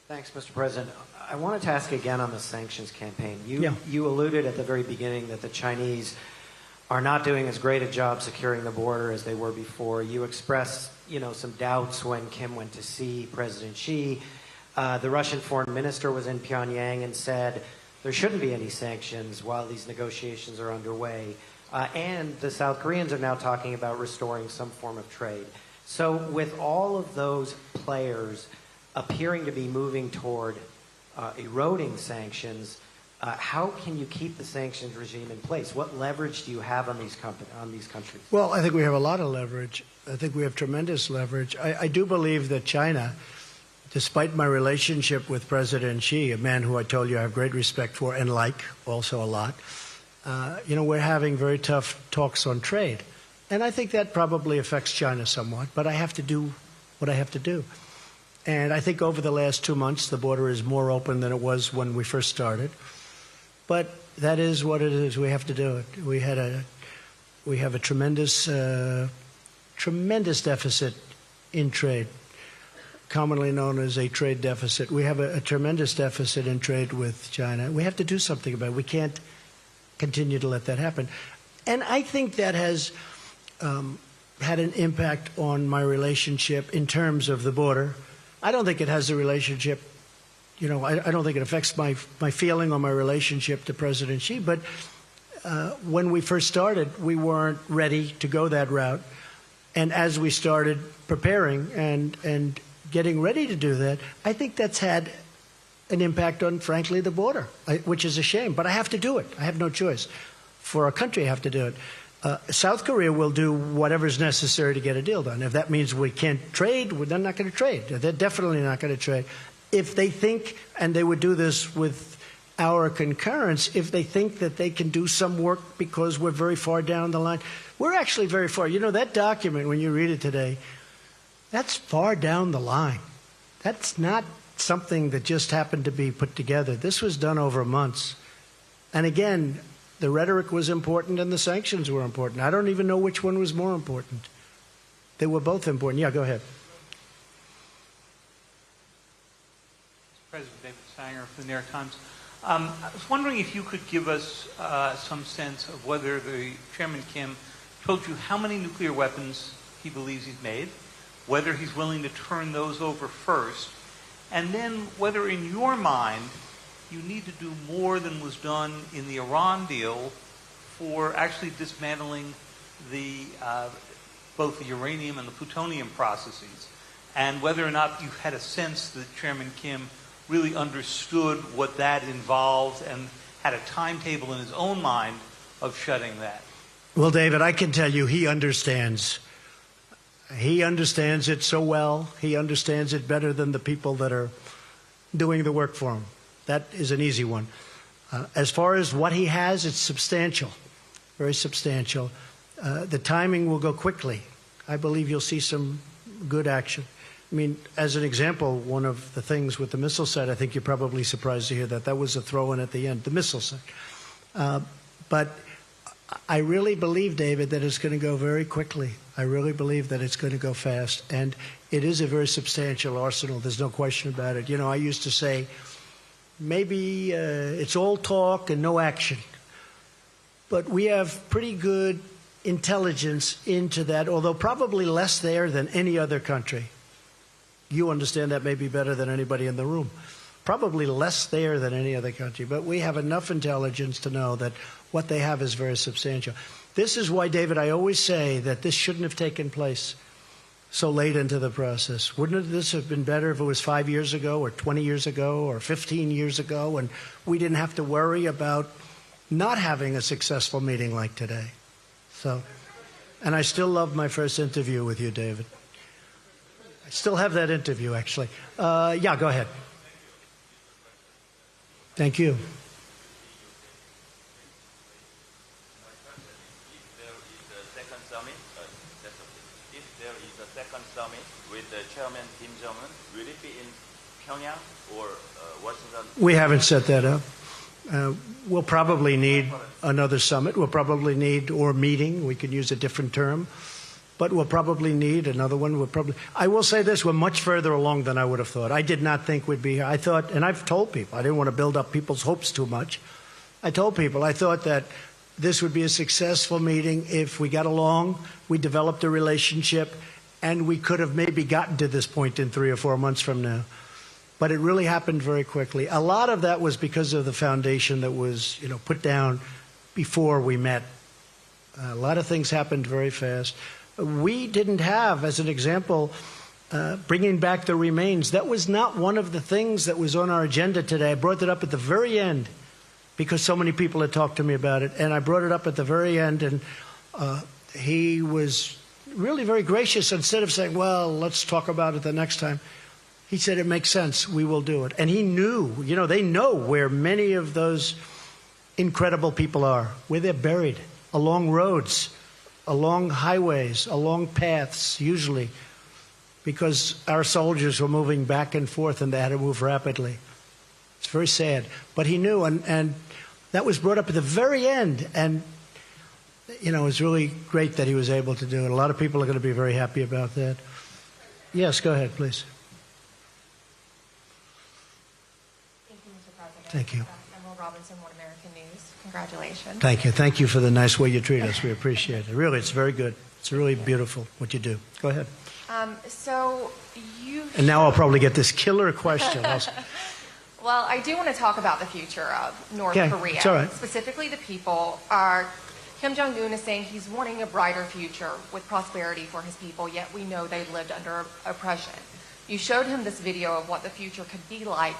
S19: Thanks, Mr. President. I wanted to ask again on the sanctions campaign. You alluded at the very beginning that the Chinese are not doing as great a job securing the border as they were before. You expressed, some doubts when Kim went to see President Xi. The Russian foreign minister was in Pyongyang and said there shouldn't be any sanctions while these negotiations are underway. And the South Koreans are now talking about restoring some form of trade. So with all of those players appearing to be moving toward eroding sanctions, how can you keep the sanctions regime in place? What leverage do you have on these countries?
S1: Well, I think we have a lot of leverage. I think we have tremendous leverage. I do believe that China, despite my relationship with President Xi, a man who I told you I have great respect for and like also a lot, we're having very tough talks on trade. And I think that probably affects China somewhat, but I have to do what I have to do. And I think over the last 2 months, the border is more open than it was when we first started. But that is what it is. We have to do it. We have a tremendous deficit in trade, commonly known as a trade deficit. We have a tremendous deficit in trade with China. We have to do something about it. We can't continue to let that happen. And I think that has had an impact on my relationship in terms of the border. I don't think it has a relationship, I don't think it affects my feeling or my relationship to President Xi. But when we first started, we weren't ready to go that route. And as we started preparing and getting ready to do that, I think that's had an impact on, frankly, the border, which is a shame. But I have to do it. I have no choice. For our country, I have to do it. South Korea will do whatever's necessary to get a deal done. If that means we can't trade, they're not going to trade. They're definitely not going to trade. If they think, and they would do this with our concurrence, if they think that they can do some work because we're very far down the line. We're actually very far. You know, that document, when you read it today, that's far down the line. That's not something that just happened to be put together. This was done over months. And again, the rhetoric was important and the sanctions were important. I don't even know which one was more important. They were both important. Yeah, go ahead.
S20: President David Sanger from the New York Times. I was wondering if you could give us some sense of whether the Chairman Kim told you how many nuclear weapons he believes he's made, whether he's willing to turn those over first, and then whether in your mind you need to do more than was done in the Iran deal for actually dismantling the both the uranium and the plutonium processes, and whether or not you had a sense that Chairman Kim really understood what that involved and had a timetable in his own mind of shutting that.
S1: Well, David, I can tell you he understands. He understands it so well. He understands it better than the people that are doing the work for him. That is an easy one. As far as what he has, it's substantial, very substantial. The timing will go quickly. I believe you'll see some good action. I mean, as an example, one of the things with the missile site, I think you're probably surprised to hear that. That was a throw-in at the end, the missile site. But I really believe, David, that it's going to go very quickly. I really believe that it's going to go fast. And it is a very substantial arsenal. There's no question about it. You know, I used to say, maybe it's all talk and no action. But we have pretty good intelligence into that, although probably less there than any other country. You understand that maybe better than anybody in the room. Probably less there than any other country. But we have enough intelligence to know that what they have is very substantial. This is why, David, I always say that this shouldn't have taken place so late into the process. Wouldn't this have been better if it was 5 years ago or 20 years ago or 15 years ago and we didn't have to worry about not having a successful meeting like today? So, and I still love my first interview with you, David. I still have that interview, actually. Yeah, go ahead. Thank you.
S21: Summit with Chairman Kim Jong-un, will it be in Pyongyang or Washington?
S1: We haven't set that up. We'll probably need another summit. We'll probably need, or meeting, we could use a different term, but we'll probably need another one. I will say this, we're much further along than I would have thought. I did not think we'd be here. I thought, and I've told people, I didn't want to build up people's hopes too much. I told people, I thought that this would be a successful meeting if we got along, we developed a relationship, and we could have maybe gotten to this point in 3 or 4 months from now. But it really happened very quickly. A lot of that was because of the foundation that was, put down before we met. A lot of things happened very fast. We didn't have, as an example, bringing back the remains. That was not one of the things that was on our agenda today. I brought it up at the very end because so many people had talked to me about it. And I brought it up at the very end, and he was really very gracious. Instead of saying, well, let's talk about it the next time, he said, it makes sense, we will do it. And he knew, they know where many of those incredible people are, where they're buried, along roads, along highways, along paths, usually, because our soldiers were moving back and forth and they had to move rapidly. It's very sad. But he knew, and that was brought up at the very end. And it was really great that he was able to do it. A lot of people are going to be very happy about that. Yes, go ahead, please.
S22: Thank you, Mr. President.
S1: Thank you.
S22: Emerald Robinson, One American News. Congratulations.
S1: Thank you. Thank you for the nice way you treat us. We appreciate it. Really, it's very good. It's really beautiful what you do. Go ahead.
S22: So you...
S1: And now I'll probably get this killer question.
S22: Well, I do want to talk about the future of North Korea.
S1: It's all right.
S22: Specifically the people. Kim Jong-un is saying he's wanting a brighter future with prosperity for his people, yet we know they lived under oppression. You showed him this video of what the future could be like,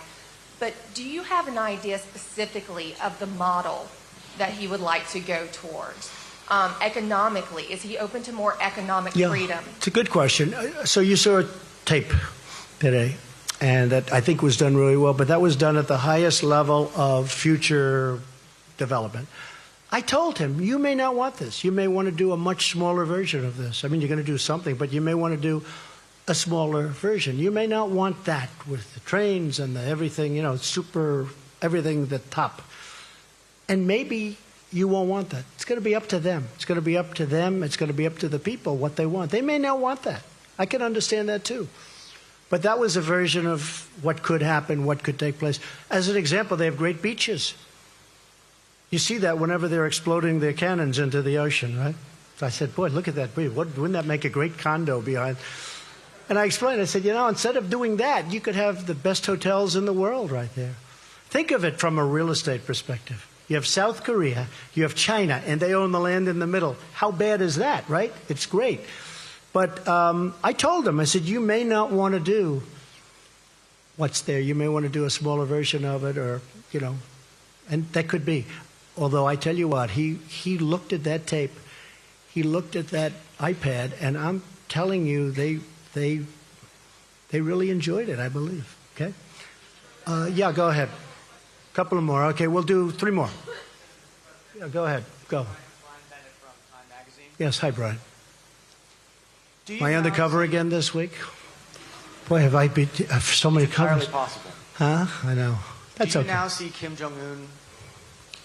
S22: but do you have an idea specifically of the model that he would like to go towards? Economically, is he open to more economic freedom?
S1: It's a good question. So you saw a tape today, and that I think was done really well, but that was done at the highest level of future development. I told him, you may not want this. You may want to do a much smaller version of this. I mean, you're going to do something, but you may want to do a smaller version. You may not want that with the trains and the everything, you know, super, everything the top. And maybe you won't want that. It's going to be up to them. It's going to be up to them. It's going to be up to the people what they want. They may not want that. I can understand that too. But that was a version of what could happen, what could take place. As an example, they have great beaches. You see that whenever they're exploding their cannons into the ocean, right? So I said, boy, look at that. Wouldn't that make a great condo behind? And I explained, I said, you know, instead of doing that, you could have the best hotels in the world right there. Think of it from a real estate perspective. You have South Korea, you have China, and they own the land in the middle. How bad is that, right? It's great. But I told them, I said, you may not want to do what's there. You may want to do a smaller version of it, or, you know, and that could be. Although I tell you what, he looked at that tape, he looked at that iPad, and I'm telling you, they really enjoyed it, I believe. Okay? Yeah, go ahead. A couple of more. Okay, we'll do 3 more. Yeah, go ahead. Go. Yes, hi, Brian. Am I undercover again this week? Boy, have I been so many covers.
S2: It's entirely possible.
S1: Huh? I know. That's
S2: Do you
S1: okay.
S2: now see Kim Jong-un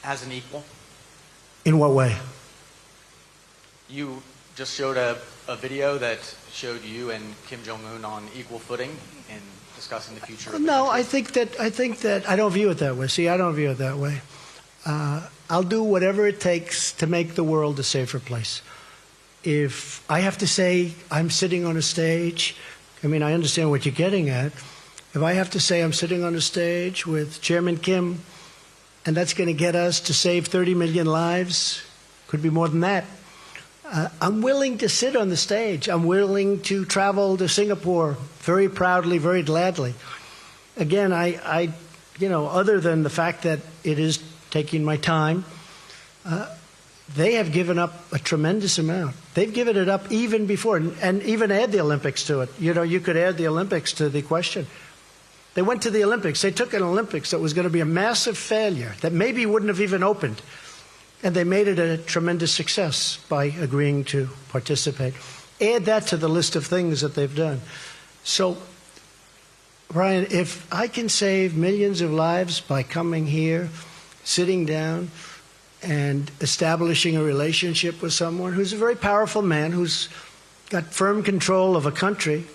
S2: as an equal?
S1: In what way?
S2: You just showed a video that showed you and Kim Jong-un on equal footing in discussing the future of the
S1: No,
S2: country.
S1: I think that I don't view it that way. See, I don't view it that way. I'll do whatever it takes to make the world a safer place. If I have to say I'm sitting on a stage, I mean, I understand what you're getting at. If I have to say I'm sitting on a stage with Chairman Kim, and that's going to get us to save 30 million lives, could be more than that, I'm willing to sit on the stage. I'm willing to travel to Singapore very proudly, very gladly. Again, I you know, other than the fact that it is taking my time, they have given up a tremendous amount. They've given it up even before, and even add the Olympics to it. You know, you could add the Olympics to the question. They went to the Olympics. They took an Olympics that was going to be a massive failure, that maybe wouldn't have even opened. And they made it a tremendous success by agreeing to participate. Add that to the list of things that they've done. So, Brian, if I can save millions of lives by coming here, sitting down, and establishing a relationship with someone who's a very powerful man, who's got firm control of a country,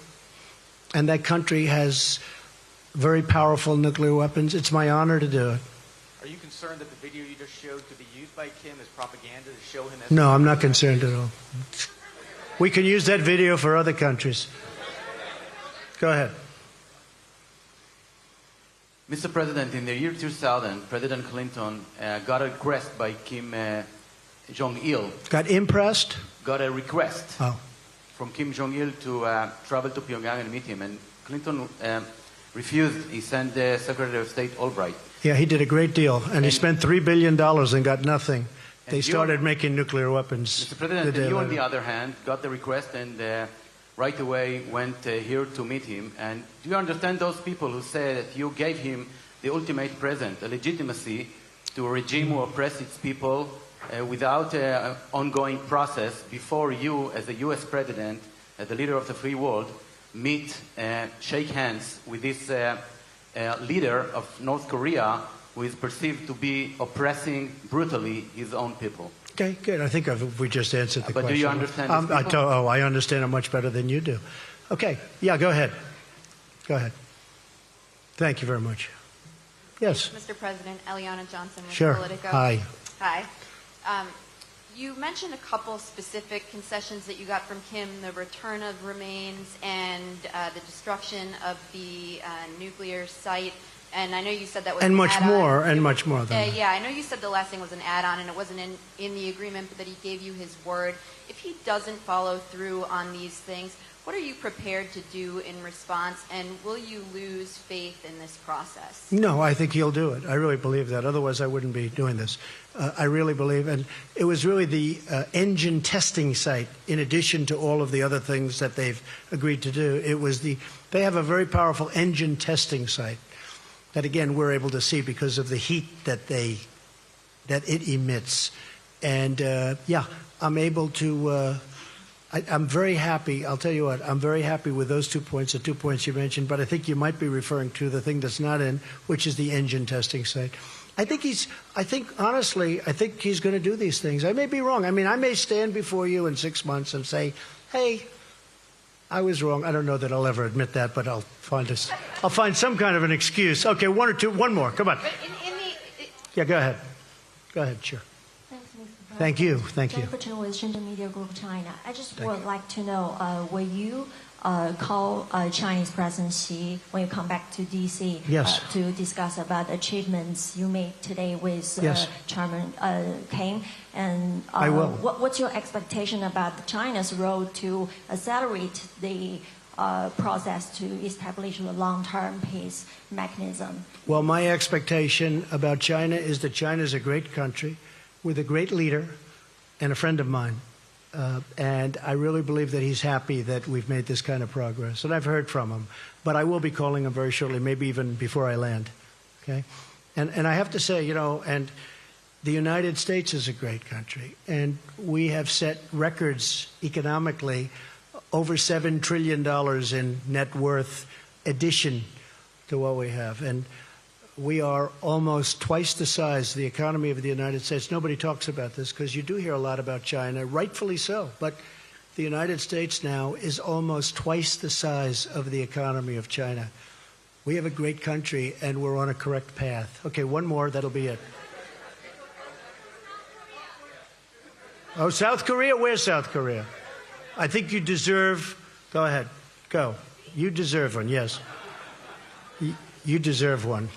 S1: and that country has very powerful nuclear weapons, it's my honor to do it.
S2: Are you concerned that the video you just showed could be used by Kim as propaganda to show him as...
S1: No, I'm not concerned at all. We can use that video for other countries. Go ahead.
S3: Mr. President, in the year 2000, President Clinton got a request by Kim Jong-il.
S1: Got impressed?
S3: Got a request
S1: from
S3: Kim Jong-il to travel to Pyongyang and meet him. And Clinton refused. He sent the Secretary of State Albright.
S1: Yeah, he did a great deal. And he spent $3 billion and got nothing. They started making nuclear weapons.
S3: Mr. President, and you, on the other hand, got the request and right away went here to meet him. And do you understand those people who say that you gave him the ultimate present, a legitimacy to a regime who oppresses its people without an ongoing process before you, as the U.S. President, as the leader of the free world, meet, shake hands with this leader of North Korea who is perceived to be oppressing brutally his own people?
S1: Okay, good. I think we just answered the question.
S3: But do you understand this
S1: I understand it much better than you do. Okay, yeah, go ahead. Go ahead. Thank you very much. Yes.
S23: Mr. President, Eliana Johnson with
S1: Sure.
S23: Politico.
S1: Hi.
S23: Hi. You mentioned a couple specific concessions that you got from Kim, the return of remains and the destruction of the nuclear site. And I know you said that was
S1: And
S23: an
S1: much
S23: add-on.
S1: more, and much more than that.
S23: Yeah, I know you said the last thing was an add-on and it wasn't in the agreement, but that he gave you his word. If he doesn't follow through on these things, What are you prepared to do in response, and will you lose faith in this process?
S1: No, I think he'll do it. I really believe that. Otherwise, I wouldn't be doing this. I really believe, and it was really the engine testing site, in addition to all of the other things that they've agreed to do. It was they have a very powerful engine testing site that, again, we're able to see because of the heat that it emits. And yeah, I'm able to. I'm very happy. I'll tell you what, I'm very happy with those 2 points, the 2 points you mentioned, but I think you might be referring to the thing that's not in, which is the engine testing site. Honestly, I think he's going to do these things. I may be wrong. I mean, I may stand before you in 6 months and say, hey, I was wrong. I don't know that I'll ever admit that, but I'll find some kind of an excuse. Okay, one more. Come on. Yeah, go ahead. Go ahead, sure. Thank you. Thank you.
S4: Jennifer Chen with Shenzhen Media Group China. I just would like to know, will you call Chinese President Xi when you come back to D.C.
S1: Yes.
S4: To discuss about achievements you made today with
S1: Yes.
S4: Chairman Kim? And
S1: I will.
S4: What's your expectation about China's role to accelerate the process to establish a long-term peace mechanism?
S1: Well, my expectation about China is that China is a great country with a great leader and a friend of mine. And I really believe that he's happy that we've made this kind of progress. And I've heard from him. But I will be calling him very shortly, maybe even before I land. Okay? And I have to say, and the United States is a great country. And we have set records economically, over $7 trillion in net worth addition to what we have. And we are almost twice the size of the economy of the United States. Nobody talks about this because you do hear a lot about China, rightfully so. But the United States now is almost twice the size of the economy of China. We have a great country, and we're on a correct path. Okay, one more, that'll be it. Oh, South Korea? Where's South Korea? I think you deserve, go ahead, go. You deserve one, yes. You deserve one.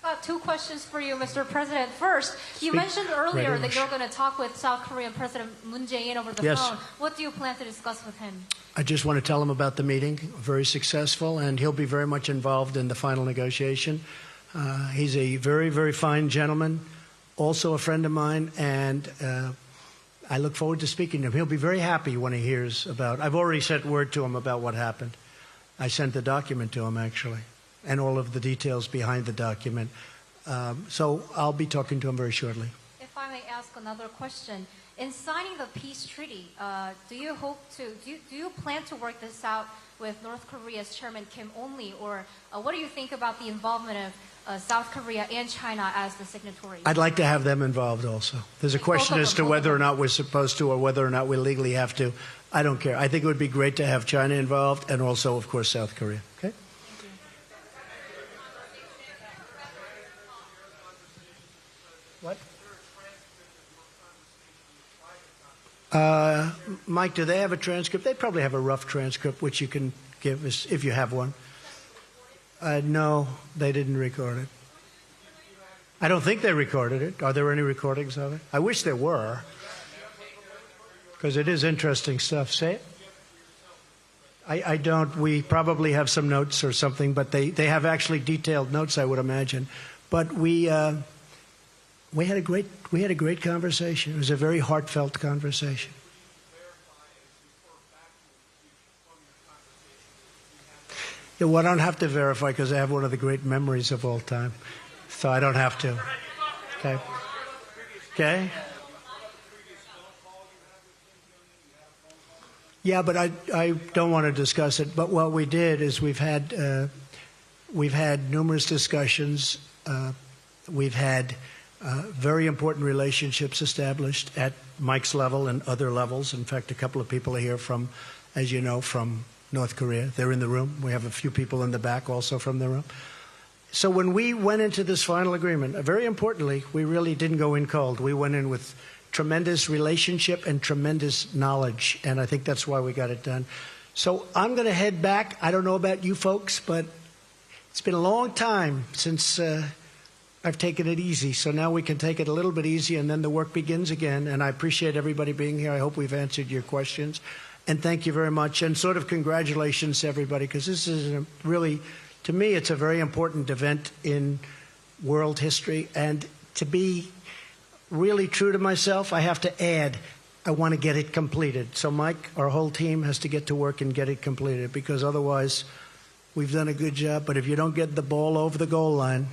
S5: I've got 2 questions for you, Mr. President. First, you mentioned earlier that you're going to talk with South Korean President Moon Jae-in over the phone. What do you plan to discuss with him?
S1: I just want to tell him about the meeting. Very successful, and he'll be very much involved in the final negotiation. He's a very, very fine gentleman, also a friend of mine, and I look forward to speaking to him. He'll be very happy when he hears about. I've already sent word to him about what happened. I sent the document to him, actually, and all of the details behind the document. So I'll be talking to him very shortly.
S5: If I may ask another question, in signing the peace treaty, do you plan to work this out with North Korea's Chairman Kim only, or what do you think about the involvement of South Korea and China as the signatories?
S1: I'd like to have them involved also. There's a question as to whether or not we're supposed to or whether or not we legally have to. I don't care. I think it would be great to have China involved and also, of course, South Korea. Okay? What? Mike, do they have a transcript? They probably have a rough transcript, which you can give us if you have one. No, they didn't record it. I don't think they recorded it. Are there any recordings of it? I wish there were, because it is interesting stuff. Say it. I don't. We probably have some notes or something, but they have actually detailed notes, I would imagine. But we had a great conversation. It was a very heartfelt conversation. Yeah, well, I don't have to verify because I have one of the great memories of all time, so I don't have to. Okay. Okay. Yeah, but I don't want to discuss it. But what we did is we've had numerous discussions. We've had very important relationships established at Mike's level and other levels. In fact, a couple of people are here from, as you know, from North Korea. They're in the room. We have a few people in the back also from the room. So when we went into this final agreement, very importantly, we really didn't go in cold. We went in with tremendous relationship and tremendous knowledge, and I think that's why we got it done. So I'm going to head back. I don't know about you folks, but it's been a long time since I've taken it easy. So now we can take it a little bit easy, and then the work begins again. And I appreciate everybody being here. I hope we've answered your questions. And thank you very much. And sort of congratulations to everybody, because this is a really, to me, it's a very important event in world history. And to be really true to myself, I have to add, I want to get it completed. So Mike, our whole team has to get to work and get it completed, because otherwise we've done a good job. But if you don't get the ball over the goal line,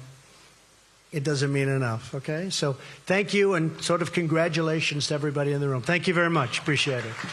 S1: it doesn't mean enough, okay? So thank you, and sort of congratulations to everybody in the room. Thank you very much. Appreciate it.